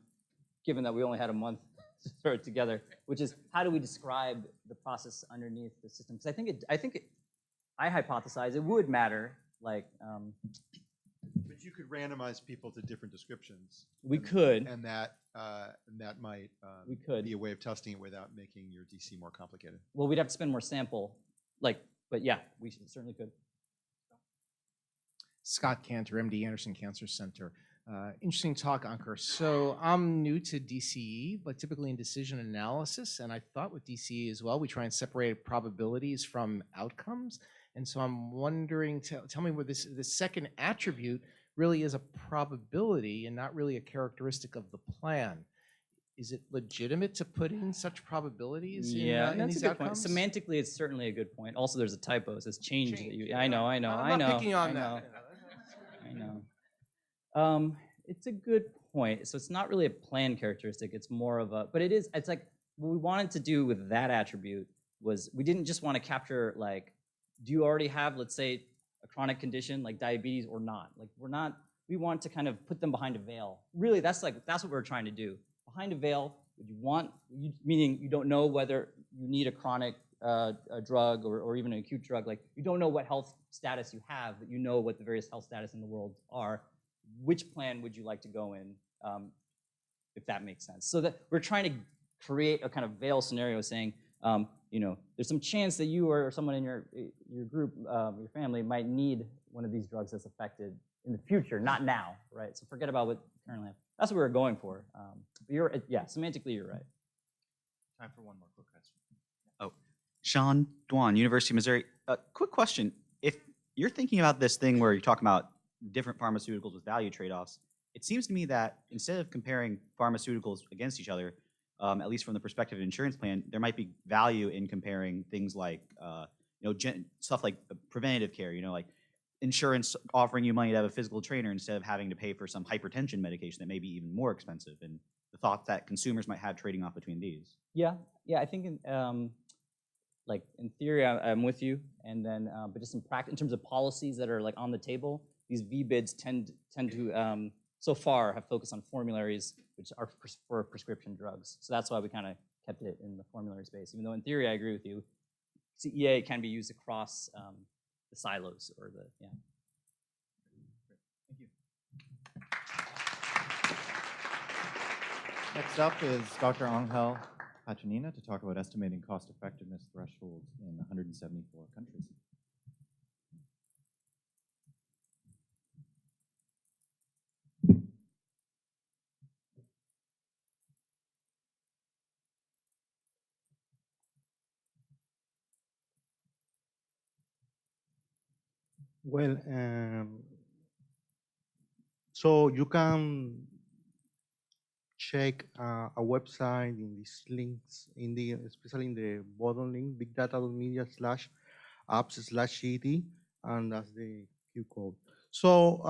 given that we only had a month to throw it together, which is how do we describe the process underneath the system? Because I hypothesize it would matter, like. But you could randomize people to different descriptions. We could. And that might be a way of testing it without making your DC more complicated. Well, we'd have to spend more sample, but yeah, we certainly could. Scott Cantor, MD Anderson Cancer Center. Interesting talk, Ankur. So I'm new to DCE, but typically in decision analysis, and I thought with DCE as well, we try and separate probabilities from outcomes. And so I'm wondering, tell me where this second attribute really is a probability and not really a characteristic of the plan. Is it legitimate to put in such probabilities in that's these a good outcomes? point. Semantically, it's certainly a good point. Also, there's a typo. It says change. I know. I'm not picking on that. I know. It's a good point. So it's not really a plan characteristic. It's more of a, but it is, it's like what we wanted to do with that attribute was we didn't just want to capture like, do you already have, let's say, a chronic condition like diabetes or not? Like we want to kind of put them behind a veil. Really, that's what we're trying to do. Behind a veil, would you want, meaning you don't know whether you need a chronic a drug or even an acute drug, like you don't know what health status you have, but you know what the various health status in the world are. Which plan would you like to go in, if that makes sense? So that we're trying to create a kind of veil scenario saying, there's some chance that you or someone in your group, your family might need one of these drugs that's affected in the future, not now, right? So forget about what currently have. That's what we're going for. But semantically you're right. Time for one more quick question. Oh, Sean Dwan, University of Missouri. Quick question. If you're thinking about this thing where you're talking about different pharmaceuticals with value trade-offs, it seems to me that instead of comparing pharmaceuticals against each other, at least from the perspective of an insurance plan, there might be value in comparing things like, stuff like preventative care, like insurance offering you money to have a physical trainer instead of having to pay for some hypertension medication that may be even more expensive, and the thought that consumers might have trading off between these. Yeah, I think in theory, I'm with you, and then but just in practice, in terms of policies that are like on the table, these VBIDs tend to so far have focused on formularies, which are for prescription drugs. So that's why we kind of kept it in the formulary space, even though in theory I agree with you. CEA can be used across the silos or the Thank you. Next up is Dr. Angel Pachanina to talk about estimating cost effectiveness thresholds in 174 countries. Well, so you can check a website in these links, especially in the bottom link, bigdata.media/apps/ED, and that's the Q code. So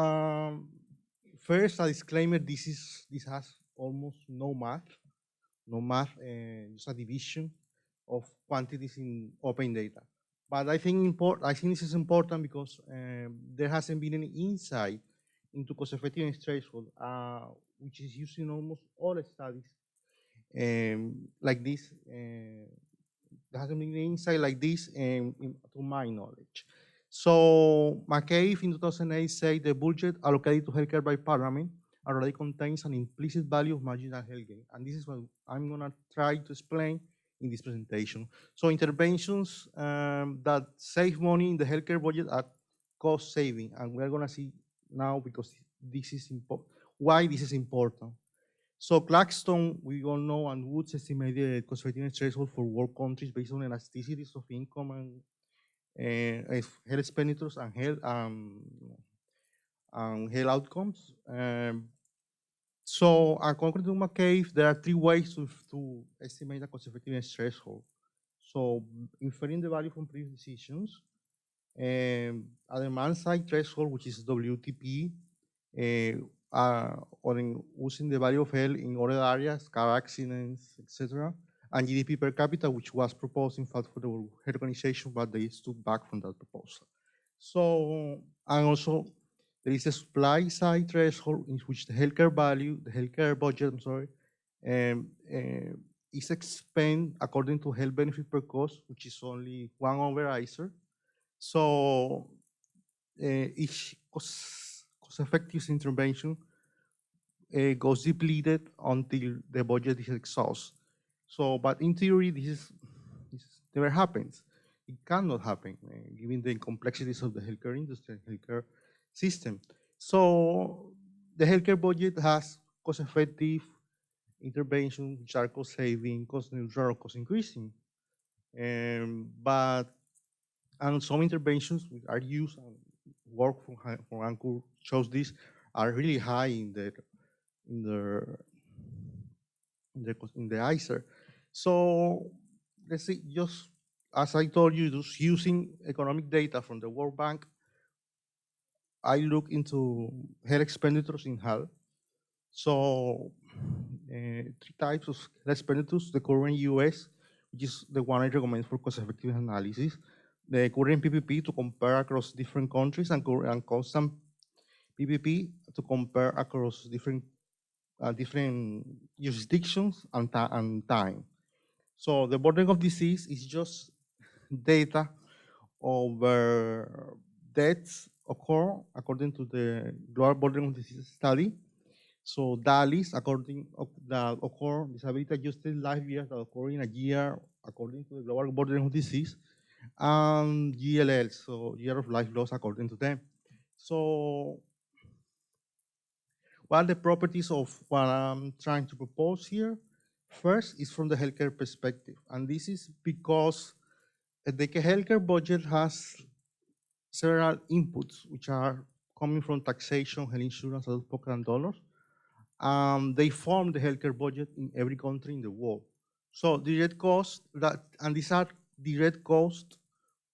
first, a disclaimer: this has almost no math, just a division of quantities in open data. But I think this is important because there hasn't been any insight into cost-effectiveness threshold, which is used in almost all studies like this. There hasn't been any insight like this to my knowledge. So McCabe in 2008 said the budget allocated to healthcare by Parliament already contains an implicit value of marginal health gain. And this is what I'm going to try to explain in this presentation. So interventions that save money in the healthcare budget are cost saving, and we're going to see now because this is why this is important. So Blackstone, we all know, and Woods estimated cost effectiveness threshold for world countries based on elasticities of income and health expenditures and health outcomes. So according to McCabe, there are three ways to estimate the cost effectiveness threshold. So inferring the value from previous decisions, a demand side threshold, which is WTP, or using the value of health in other areas, car accidents, etc., and GDP per capita, which was proposed in fact for the World Health Organization, but they stood back from that proposal. So, and also there is a supply side threshold in which the healthcare budget, is expanded according to health benefit per cost, which is only 1/ICER. So each cost-effective intervention goes depleted until the budget is exhausted. So, but in theory, this never happens. It cannot happen, given the complexities of the healthcare industry and healthcare system. So the healthcare budget has cost-effective interventions which are cost-saving, cost-neutral, cost-increasing. But some interventions which are used and work from Anchor shows this are really high in the ICER. So let's see, just as I told you, just using economic data from the World Bank, I look into health expenditures in health, So three types of health expenditures: the current US, which is the one I recommend for cost-effective analysis; the current PPP to compare across different countries, and constant PPP to compare across different jurisdictions and time. So the burden of disease is just data over deaths occur according to the Global Burden of Disease study. So DALYs, that occur, disability adjusted life years that occur in a year according to the Global Burden of Disease, and GLL, so year of life loss according to them. So what are the properties of what I'm trying to propose here? First is from the healthcare perspective, and this is because the healthcare budget has several inputs, which are coming from taxation, health insurance, out-of-pocket, and dollars. They form the healthcare budget in every country in the world. So direct costs, and these are direct costs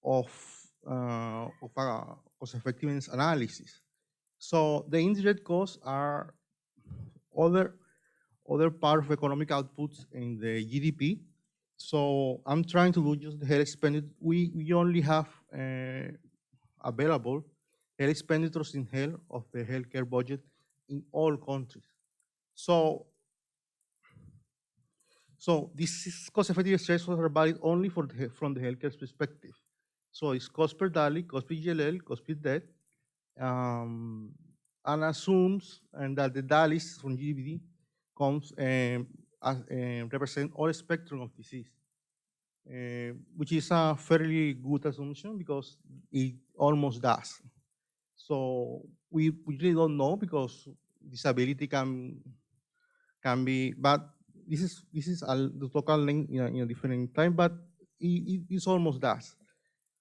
of a cost-effectiveness analysis. So the indirect costs are other part of economic outputs in the GDP. So I'm trying to do just the health expenditure. We only have available health expenditures in health of the healthcare budget in all countries. So this is cost-effective thresholds are valid only from the healthcare perspective. So it's cost per DALY, cost per GLL, cost per death, and assumes that the DALYs from GDP comes represent all spectrum of disease, which is a fairly good assumption because it almost does. So we really don't know because disability can be, but this is the total length in a different time, but it almost does.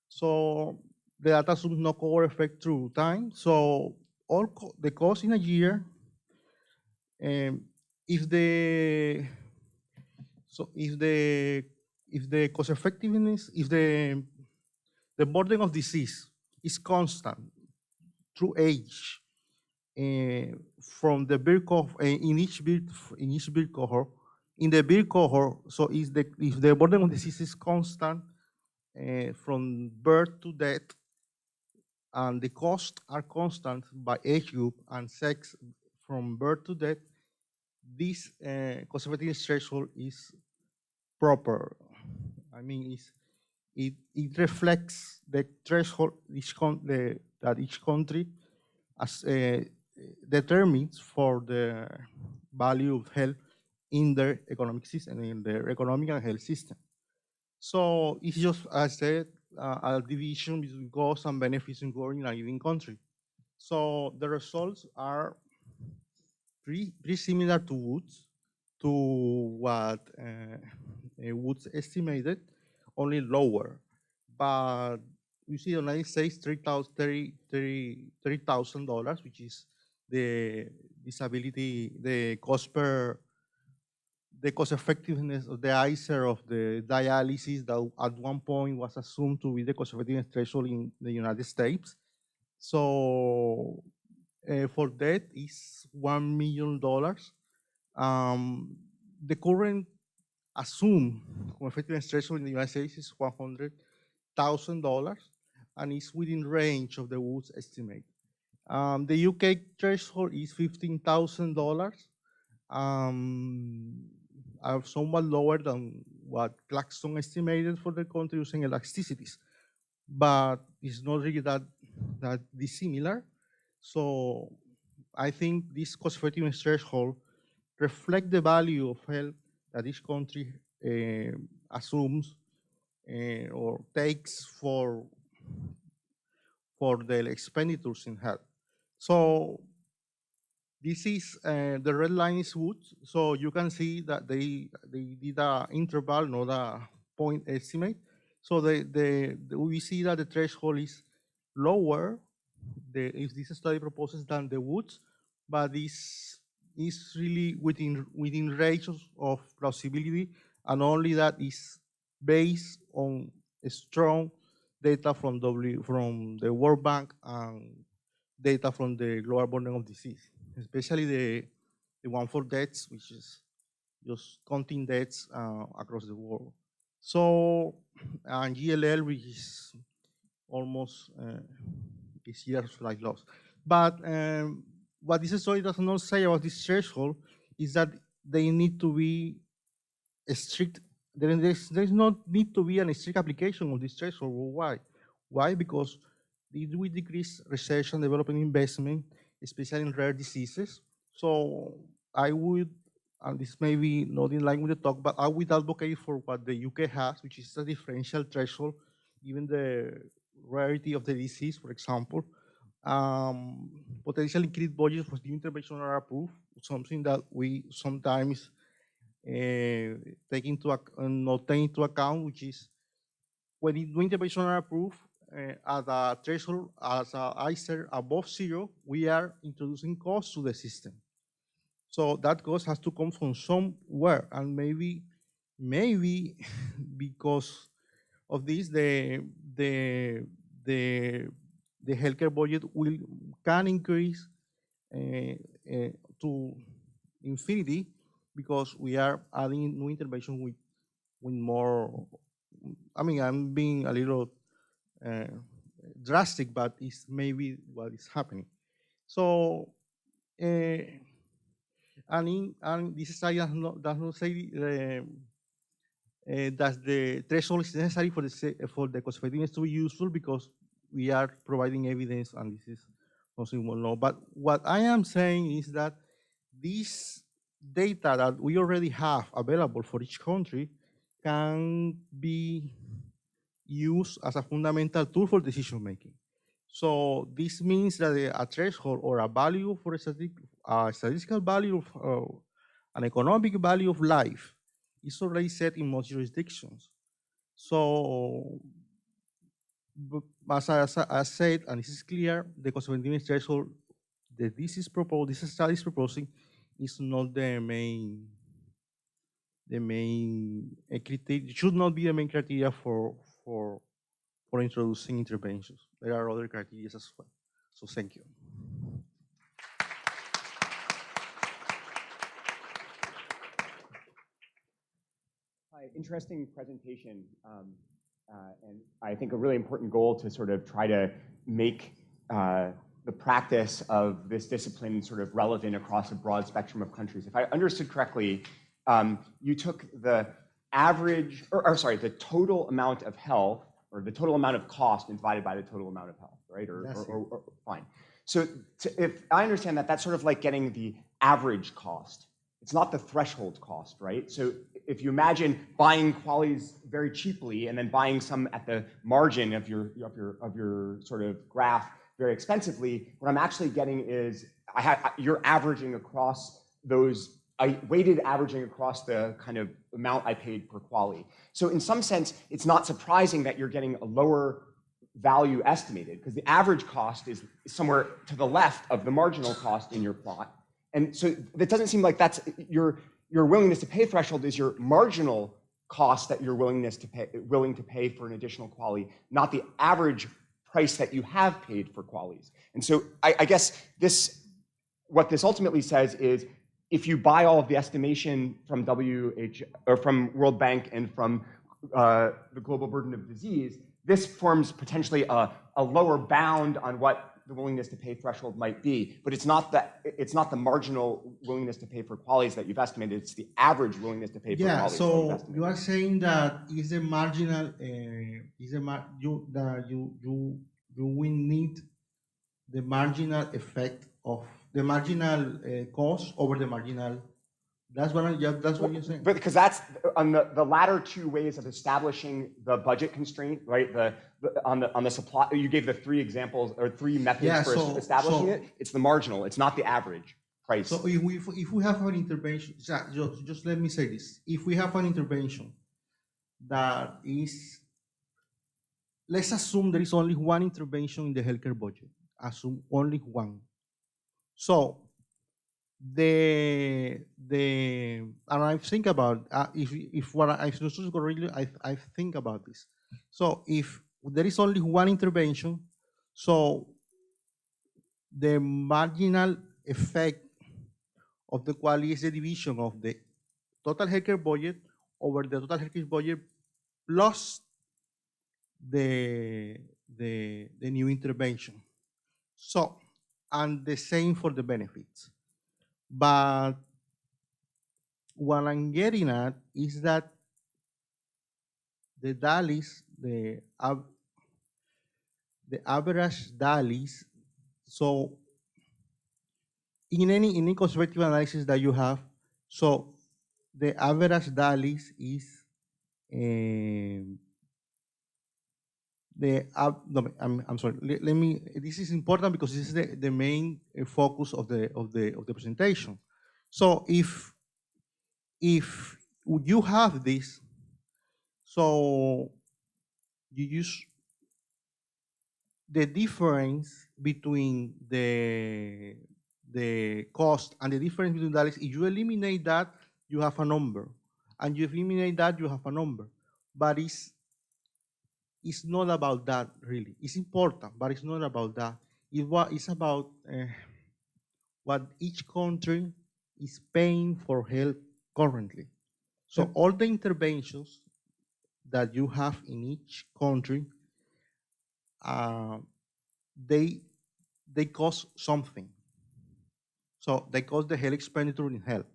So the data assumes no cohort effect through time. So the cost in a year, if the cost effectiveness, if the burden of disease is constant through age, from the birth cohort, in each birth cohort, in the birth cohort, so if the burden of disease is constant from birth to death, and the costs are constant by age group and sex from birth to death, this cost-effectiveness threshold is proper. I mean, it reflects the threshold that each country determines for the value of health in their economic system, in their economic and health system. So it's just, as I said, a division between costs and benefits incurred in a given country. So the results are pretty similar to Woods, to what Woods estimated, only lower. But you see the United States, $30,000, which is the disability, the cost effectiveness of the ICER of the dialysis that at one point was assumed to be the cost effectiveness threshold in the United States. So for that is $1 million. The current assumed cost effectiveness threshold in the United States is $100,000, and it's within range of the Woods estimate. The UK threshold is $15,000. Are somewhat lower than what Clarkson estimated for the country using elasticities, but it's not really that dissimilar. So I think this cost effectiveness threshold reflect the value of health that each country assumes or takes for the expenditures in health. So this is the red line is Woods. So you can see that they did an interval, not a point estimate. So we see that the threshold is lower if this study proposes than the Woods, but this is really within ranges of plausibility, and only that is based on strong data from the World Bank and data from the Global Burden of Disease, especially the the one for deaths, which is just counting deaths across the world. So, and GLL, which is almost is years of life loss. But what this story does not say about this threshold is that they need to be strict. There's not need to be a strict application of this threshold. Why? Why? Because it will decrease research and development investment, especially in rare diseases. So I would, and this may be not in line with the talk, but I would advocate for what the UK has, which is a differential threshold, given the rarity of the disease, for example. Potentially increased budgets for new intervention are approved, something that we sometimes not take into account, which is when new intervention are approved at a threshold, as I said, above 0, we are introducing costs to the system. So that cost has to come from somewhere, and maybe because of this, the healthcare budget can increase to infinity because we are adding new intervention with more. I mean, I'm being a little drastic, but it's maybe what is happening. So, and this study does not say that the threshold is necessary for the cost effectiveness to be useful, because we are providing evidence, and this is something we will know. But what I am saying is that this data that we already have available for each country can be used as a fundamental tool for decision making. So this means that a threshold or a value for a statistical value of an economic value of life is already set in most jurisdictions. So, as I said, and this is clear, the cost effectiveness threshold that this study is proposing is not the main criteria. It should not be the main criteria for introducing interventions. There are other criteria as well. So thank you. Hi, interesting presentation. And I think a really important goal to sort of try to make the practice of this discipline sort of relevant across a broad spectrum of countries. If I understood correctly, you took the average, the total amount of health, or the total amount of cost, and divided by the total amount of health, right? Or fine. So if I understand that, that's sort of like getting the average cost. It's not the threshold cost, right? So if you imagine buying qualities very cheaply and then buying some at the margin of your sort of graph very expensively, what I'm actually getting is you're averaging across those, weighted averaging across the kind of amount I paid per quality. So in some sense, it's not surprising that you're getting a lower value estimated, because the average cost is somewhere to the left of the marginal cost in your plot. And so it doesn't seem like that's your willingness to pay threshold is your marginal cost that you're willing to pay for an additional quality, not the average price that you have paid for qualities. And so I guess what this ultimately says is, if you buy all of the estimation from WHO or from World Bank and from the global burden of disease, this forms potentially a lower bound on what the willingness to pay threshold might be, but it's not the marginal willingness to pay for qualities that you've estimated. It's the average willingness to pay for qualities. Yeah. So you are saying that is the marginal you will need the marginal effect of the marginal cost over the marginal. That's what you're saying. But because that's on the latter two ways of establishing the budget constraint, right? On the supply, you gave the three examples or three methods for establishing it. It's the marginal. It's not the average price. So if we have an intervention, just let me say this: if we have an intervention that is, let's assume there is only one intervention in the healthcare budget. Assume only one. So and I think about I think about this. So if there is only one intervention, so the marginal effect of the quality is the division of the total healthcare budget over the total healthcare budget plus the new intervention. So, and the same for the benefits. But what I'm getting at is that the DALYs, the average DALYs, so in any conservative analysis that you have, so the average DALYs is no, I'm sorry. Let me. This is important because this is the main focus of the presentation. So if you have this, so you use the difference between the cost and the difference between that is if you eliminate that, you have a number, and you eliminate that, you have a number. But it's not about that really. It's important, but it's not about that. It's about what each country is paying for health currently. So all the interventions that you have in each country, they cost something. So they cost the health expenditure in health.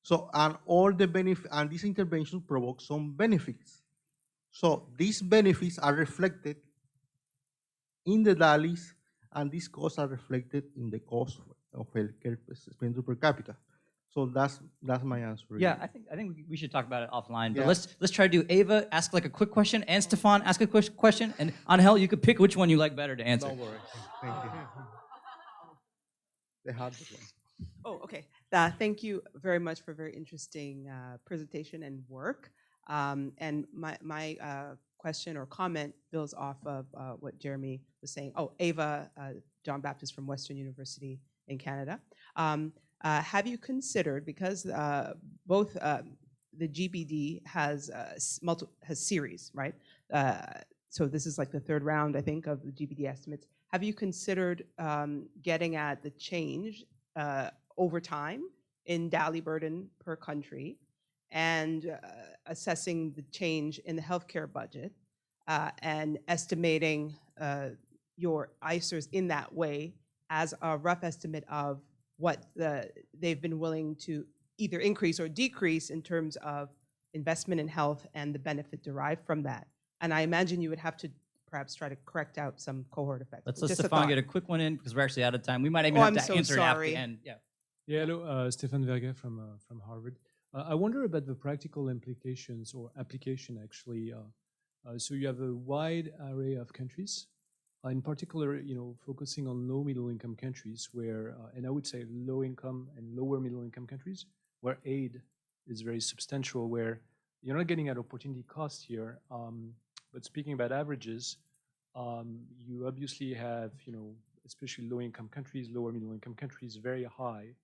So and all the benefit and these interventions provoke some benefits. So these benefits are reflected in the DALYs, and these costs are reflected in the cost of healthcare expenditure per capita. So that's my answer. Yeah, I think we should talk about it offline. But Yeah. let's try to do Ava ask like a quick question, and Stefan ask a quick question, and Angel, you could pick which one you like better to answer. Don't worry. Thank you. The hardest one. Oh, okay. Thank you very much for a very interesting presentation and work. And my question or comment builds off of what Jeremy was saying. Oh, Ava John Baptist from Western University in Canada. Have you considered, because both the GBD has series, right? So this is like the third round, I think, of the GBD estimates. Have you considered getting at the change over time in DALY burden per country and assessing the change in the healthcare budget and estimating your ICERs in that way as a rough estimate of what they've been willing to either increase or decrease in terms of investment in health and the benefit derived from that? And I imagine you would have to perhaps try to correct out some cohort effects. Let's let Just a Stefan thought. get a quick one in because we're actually out of time. We might even Oh, have I'm to so answer it after the sorry. end. Yeah. Yeah, hello, Stefan Verga from Harvard. I wonder about the practical implications or application actually. So you have a wide array of countries, in particular, focusing on low middle income countries where, and I would say low income and lower middle income countries where aid is very substantial, where you're not getting at opportunity cost here. But speaking about averages, you obviously have, especially low income countries, lower middle income countries, very high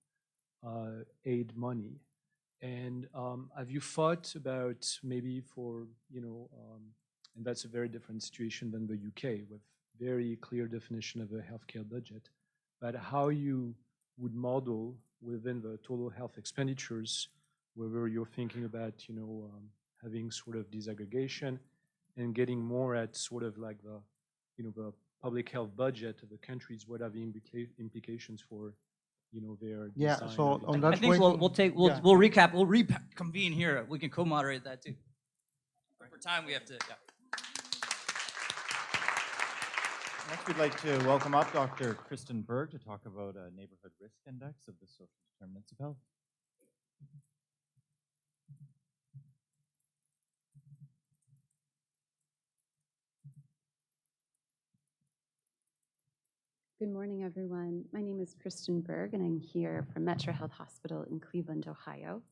aid money. And have you thought about maybe for, and that's a very different situation than the UK with very clear definition of a healthcare budget, but how you would model within the total health expenditures, whether you're thinking about, having sort of disaggregation and getting more at sort of like the, the public health budget of the countries, what are the implications for, their Yeah, design so of the- on I that think point, we'll recap. We'll reconvene here. We can co-moderate that too. For time, we have to. Yeah. Next, we'd like to welcome up Dr. Kristen Berg to talk about a neighborhood risk index of the social determinants of health. Good morning, everyone. My name is Kristen Berg, and I'm here from Metro Health Hospital in Cleveland, Ohio.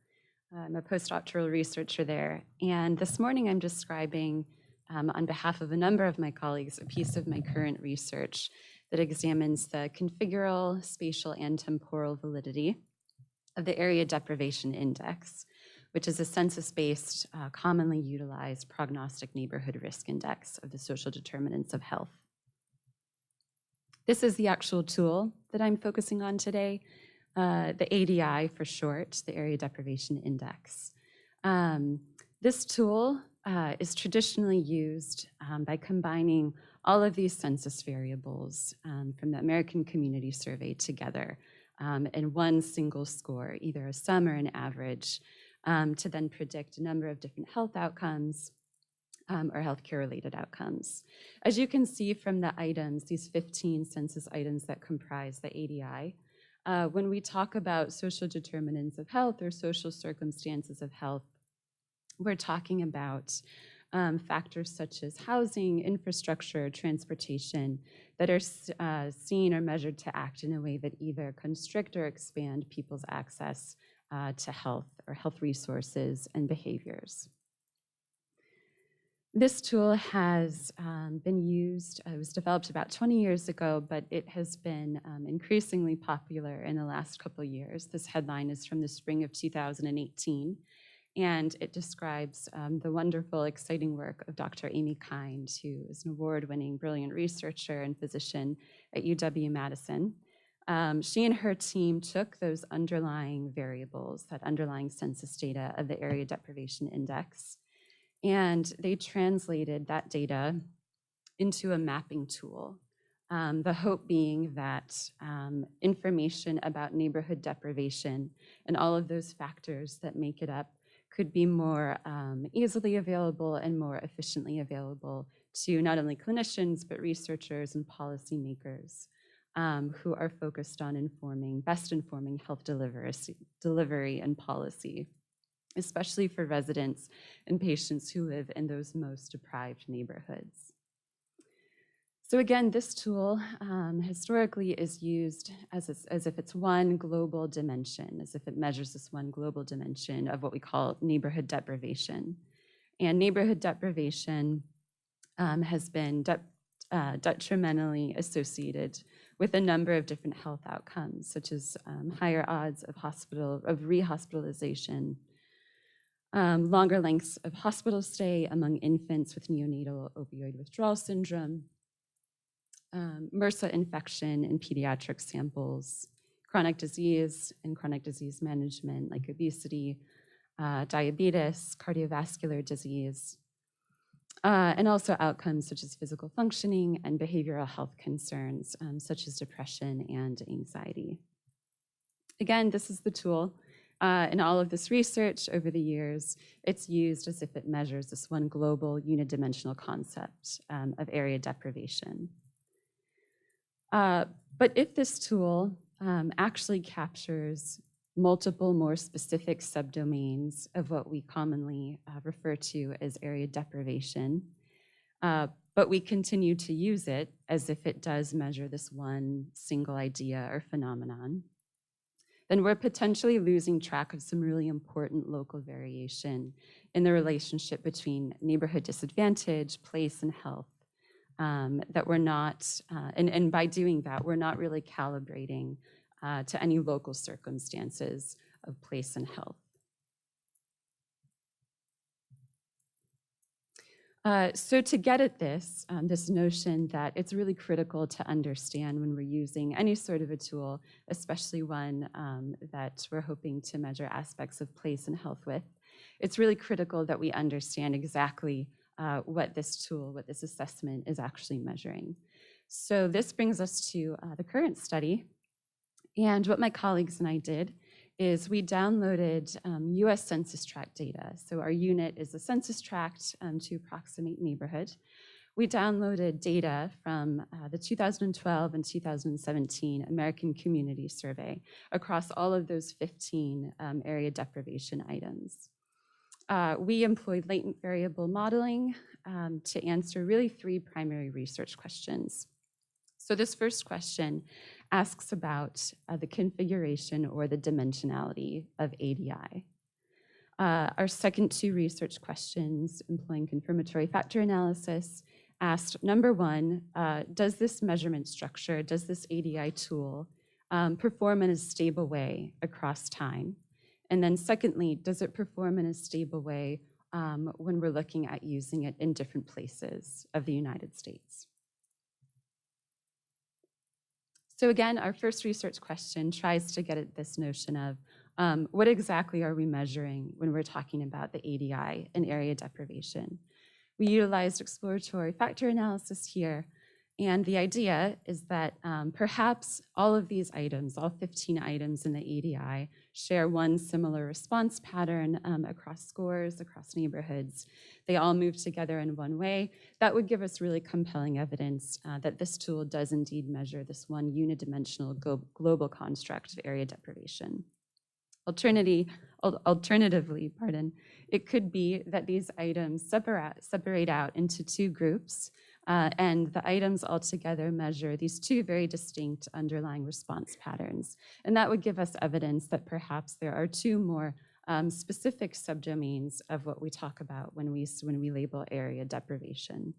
I'm a postdoctoral researcher there, and this morning I'm describing, on behalf of a number of my colleagues, a piece of my current research that examines the configural, spatial, and temporal validity of the Area Deprivation Index, which is a census-based, commonly utilized prognostic neighborhood risk index of the social determinants of health. This is the actual tool that I'm focusing on today, the ADI for short, the Area Deprivation Index. This tool is traditionally used by combining all of these census variables from the American Community Survey together in one single score, either a sum or an average, to then predict a number of different health outcomes or healthcare-related outcomes. As you can see from the items, these 15 census items that comprise the ADI, when we talk about social determinants of health or social circumstances of health, we're talking about factors such as housing, infrastructure, transportation that are seen or measured to act in a way that either constrict or expand people's access to health or health resources and behaviors. This tool has been used, it was developed about 20 years ago, but it has been increasingly popular in the last couple of years. This headline is from the spring of 2018, and it describes the wonderful, exciting work of Dr. Amy Kind, who is an award-winning, brilliant researcher and physician at UW-Madison. She and her team took those underlying variables, that underlying census data of the Area Deprivation Index, and they translated that data into a mapping tool. The hope being that information about neighborhood deprivation and all of those factors that make it up could be more easily available and more efficiently available to not only clinicians, but researchers and policymakers who are focused on best informing health delivery and policy, especially for residents and patients who live in those most deprived neighborhoods. So again, this tool historically is used as if it's one global dimension, as if it measures this one global dimension of what we call neighborhood deprivation. And neighborhood deprivation has been detrimentally associated with a number of different health outcomes, such as higher odds of rehospitalization, longer lengths of hospital stay among infants with neonatal opioid withdrawal syndrome, MRSA infection in pediatric samples, chronic disease and chronic disease management like obesity, diabetes, cardiovascular disease, and also outcomes such as physical functioning and behavioral health concerns such as depression and anxiety. Again, this is the tool. In all of this research over the years, it's used as if it measures this one global unidimensional concept of area deprivation. But if this tool actually captures multiple more specific subdomains of what we commonly refer to as area deprivation, but we continue to use it as if it does measure this one single idea or phenomenon, then we're potentially losing track of some really important local variation in the relationship between neighborhood disadvantage, place, and health. That we're not, and by doing that, we're not really calibrating to any local circumstances of place and health. So to get at this, this notion that it's really critical to understand when we're using any sort of a tool, especially one that we're hoping to measure aspects of place and health with, it's really critical that we understand exactly what this tool, what this assessment is actually measuring. So this brings us to the current study. And what my colleagues and I did is we downloaded US Census Tract data. So our unit is a census tract to approximate neighborhood. We downloaded data from the 2012 and 2017 American Community Survey across all of those 15 area deprivation items. We employed latent variable modeling to answer really three primary research questions. So this first question asks about the configuration or the dimensionality of ADI. Our second two research questions, employing confirmatory factor analysis, asked, number one, does this measurement structure, does this ADI tool perform in a stable way across time? And then secondly, does it perform in a stable way when we're looking at using it in different places of the United States? So again, our first research question tries to get at this notion of what exactly are we measuring when we're talking about the ADI and area deprivation. We utilized exploratory factor analysis here, and the idea is that perhaps all of these items, all 15 items in the ADI, share one similar response pattern across scores, across neighborhoods. They all move together in one way. That would give us really compelling evidence that this tool does indeed measure this one unidimensional global construct of area deprivation. Alternatively, it could be that these items separate out into two groups, and the items altogether measure these two very distinct underlying response patterns. And that would give us evidence that perhaps there are two more specific subdomains of what we talk about when we label area deprivation.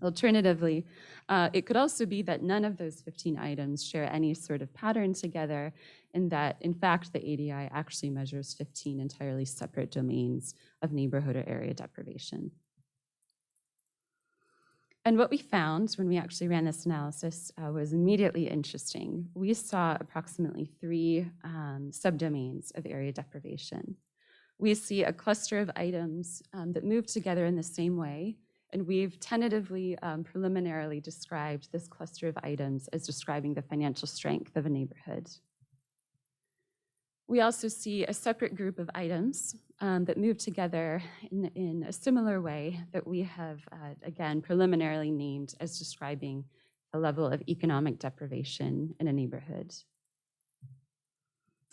Alternatively, it could also be that none of those 15 items share any sort of pattern together, and that, in fact, the ADI actually measures 15 entirely separate domains of neighborhood or area deprivation. And what we found when we actually ran this analysis was immediately interesting. We saw approximately 3 subdomains of area deprivation. We see a cluster of items that move together in the same way, and we've tentatively, preliminarily described this cluster of items as describing the financial strength of a neighborhood. We also see a separate group of items that move together in a similar way that we have, again, preliminarily named as describing the level of economic deprivation in a neighborhood.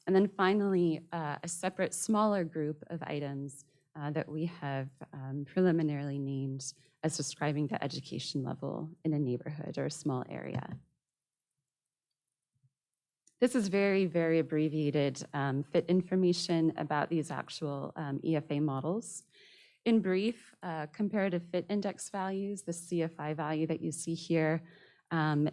And then finally, a separate smaller group of items that we have preliminarily named as describing the education level in a neighborhood or a small area. This is very, very abbreviated fit information about these actual EFA models. In brief, comparative fit index values, the CFI value that you see here,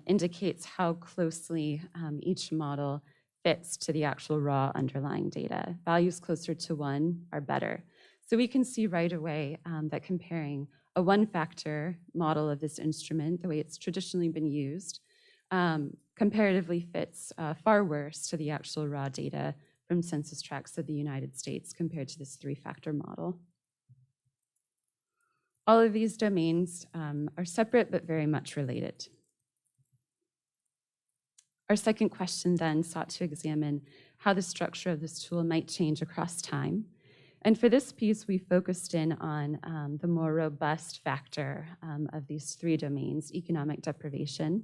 indicates how closely each model fits to the actual raw underlying data. Values closer to 1 are better. So we can see right away that comparing a one-factor model of this instrument, the way it's traditionally been used, comparatively fits far worse to the actual raw data from census tracts of the United States compared to this 3-factor model. All of these domains are separate but very much related. Our second question then sought to examine how the structure of this tool might change across time. And for this piece, we focused in on the more robust factor of these 3 domains, economic deprivation.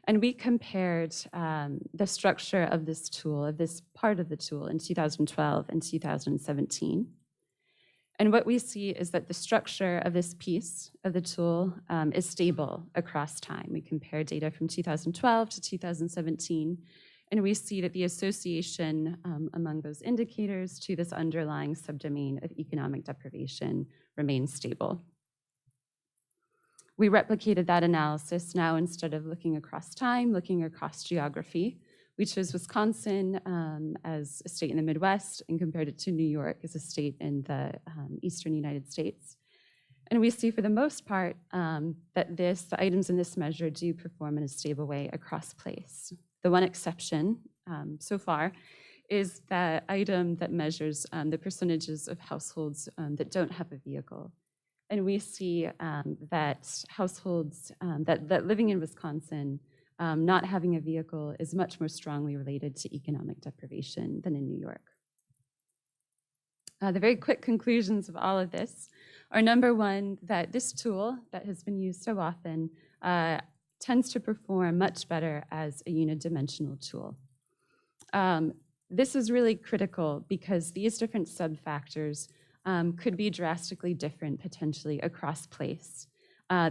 And we compared the structure of this tool, of this part of the tool, in 2012 and 2017. And what we see is that the structure of this piece of the tool is stable across time. We compare data from 2012 to 2017, and we see that the association among those indicators to this underlying subdomain of economic deprivation remains stable. We replicated that analysis now, instead of looking across time, looking across geography. We chose Wisconsin as a state in the Midwest and compared it to New York as a state in the eastern United States. And we see for the most part that the items in this measure do perform in a stable way across place. The one exception so far is the item that measures the percentages of households that don't have a vehicle. And we see that households that living in Wisconsin not having a vehicle is much more strongly related to economic deprivation than in New York. The very quick conclusions of all of this are, number one, that this tool that has been used so often tends to perform much better as a unidimensional tool. This is really critical because these different sub-factors could be drastically different potentially across place.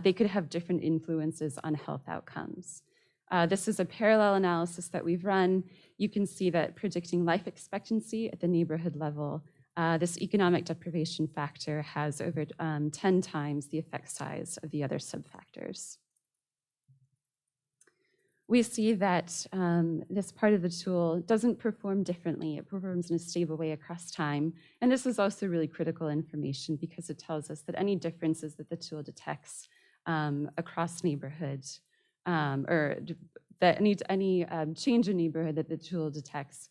They could have different influences on health outcomes. This is a parallel analysis that we've run. You can see that predicting life expectancy at the neighborhood level, this economic deprivation factor has over 10 times the effect size of the other sub-factors. We see that this part of the tool doesn't perform differently. It performs in a stable way across time. And this is also really critical information because it tells us that any differences that the tool detects across neighborhoods or that any change in neighborhood that the tool detects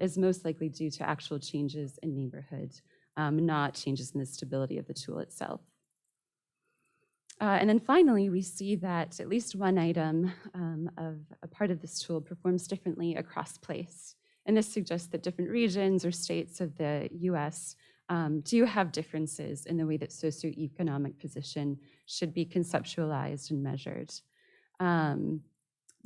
is most likely due to actual changes in neighborhood, not changes in the stability of the tool itself. And then finally, we see that at least one item of a part of this tool performs differently across place. And this suggests that different regions or states of the US do have differences in the way that socioeconomic position should be conceptualized and measured.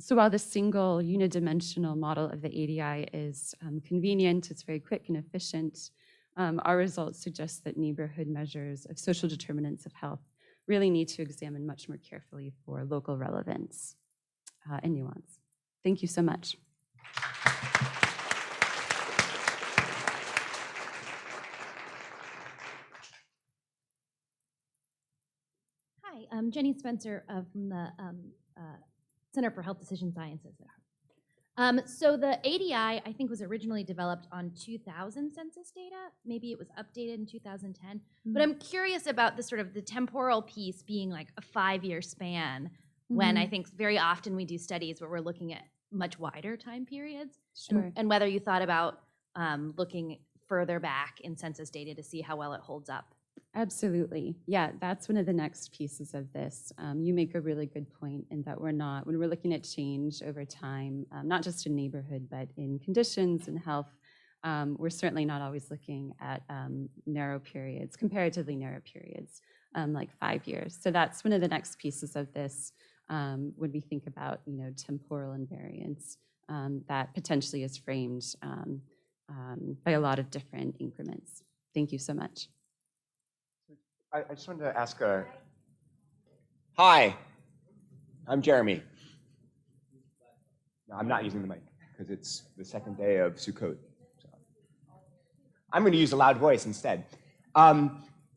So while the single unidimensional model of the ADI is convenient, it's very quick and efficient, our results suggest that neighborhood measures of social determinants of health really need to examine much more carefully for local relevance and nuance. Thank you so much. Hi, I'm Jenny Spencer from the Center for Health Decision Sciences at Harvard. So the ADI, I think, was originally developed on 2000 census data. Maybe it was updated in 2010. But I'm curious about the sort of the temporal piece being like a 5-year span, when I think very often we do studies where we're looking at much wider time periods. Sure. And whether you thought about looking further back in census data to see how well it holds up. Absolutely. Yeah, that's one of the next pieces of this. You make a really good point in that when we're looking at change over time, not just in neighborhood, but in conditions and health, we're certainly not always looking at narrow periods, comparatively narrow periods, like 5 years. So that's one of the next pieces of this when we think about, temporal invariance that potentially is framed by a lot of different increments. Thank you so much. I just wanted to ask hi, I'm Jeremy. No, I'm not using the mic because it's the second day of Sukkot. So. I'm going to use a loud voice instead.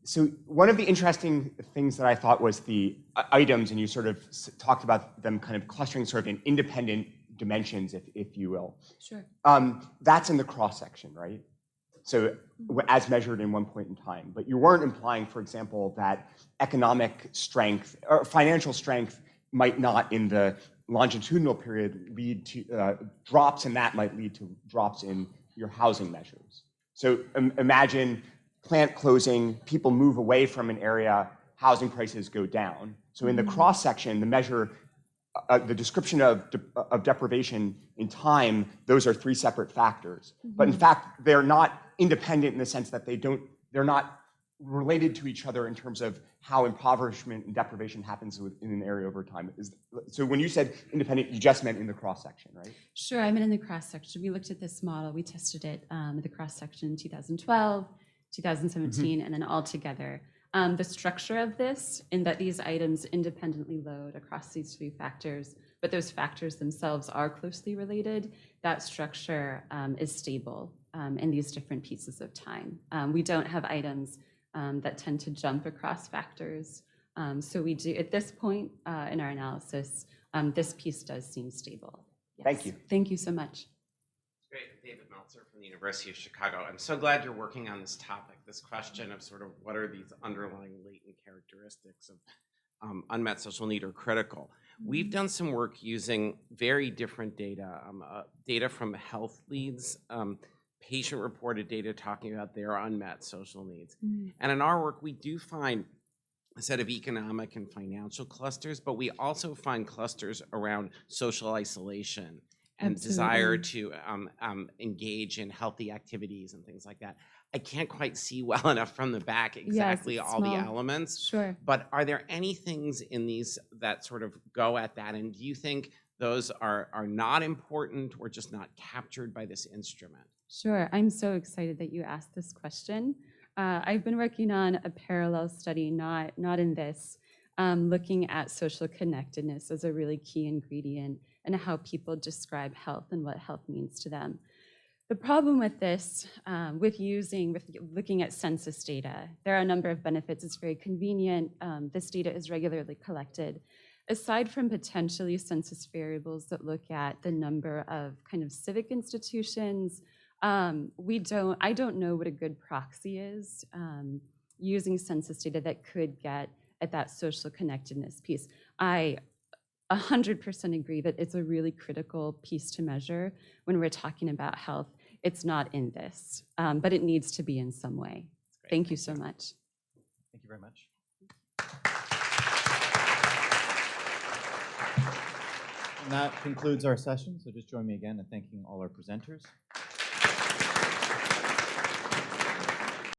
So one of the interesting things that I thought was the items, and you sort of talked about them kind of clustering sort of in independent dimensions, if you will. Sure. That's in the cross-section, right? So as measured in one point in time. But you weren't implying, for example, that economic strength or financial strength might not in the longitudinal period lead to drops in that might lead to drops in your housing measures. So imagine plant closing, people move away from an area, housing prices go down. So in the cross-section, the measure, the description of deprivation in time, those are 3 separate factors. But in fact, they're not independent in the sense that they're not related to each other in terms of how impoverishment and deprivation happens in an area over time. So when you said independent, you just meant in the cross-section, right? Sure, I meant in the cross-section. We looked at this model, we tested it the cross-section in 2012, 2017, and then all together. The structure of this, in that these items independently load across these 3 factors, but those factors themselves are closely related, that structure is stable in these different pieces of time. We don't have items that tend to jump across factors. So we do, at this point in our analysis, this piece does seem stable. Yes. Thank you. Thank you so much. Great, David Meltzer from the University of Chicago. I'm so glad you're working on this topic, this question of sort of what are these underlying latent characteristics of unmet social need or critical. We've done some work using very different data, data from health leads, patient-reported data talking about their unmet social needs. And in our work, we do find a set of economic and financial clusters, but we also find clusters around social isolation and desire to engage in healthy activities and things like that. I can't quite see well enough from the back exactly all the elements. Sure. But are there any things in these that sort of go at that? And do you think those are not important or just not captured by this instrument? Sure, I'm so excited that you asked this question. I've been working on a parallel study, not in this, looking at social connectedness as a really key ingredient and how people describe health and what health means to them. The problem with this, with looking at census data, there are a number of benefits. It's very convenient. This data is regularly collected. Aside from potentially census variables that look at the number of kind of civic institutions, I don't know what a good proxy is using census data that could get at that social connectedness piece. 100% agree that it's a really critical piece to measure when we're talking about health. It's not in this, but it needs to be in some way. Thank you so much. Thank you very much. And that concludes our session, so just join me again in thanking all our presenters.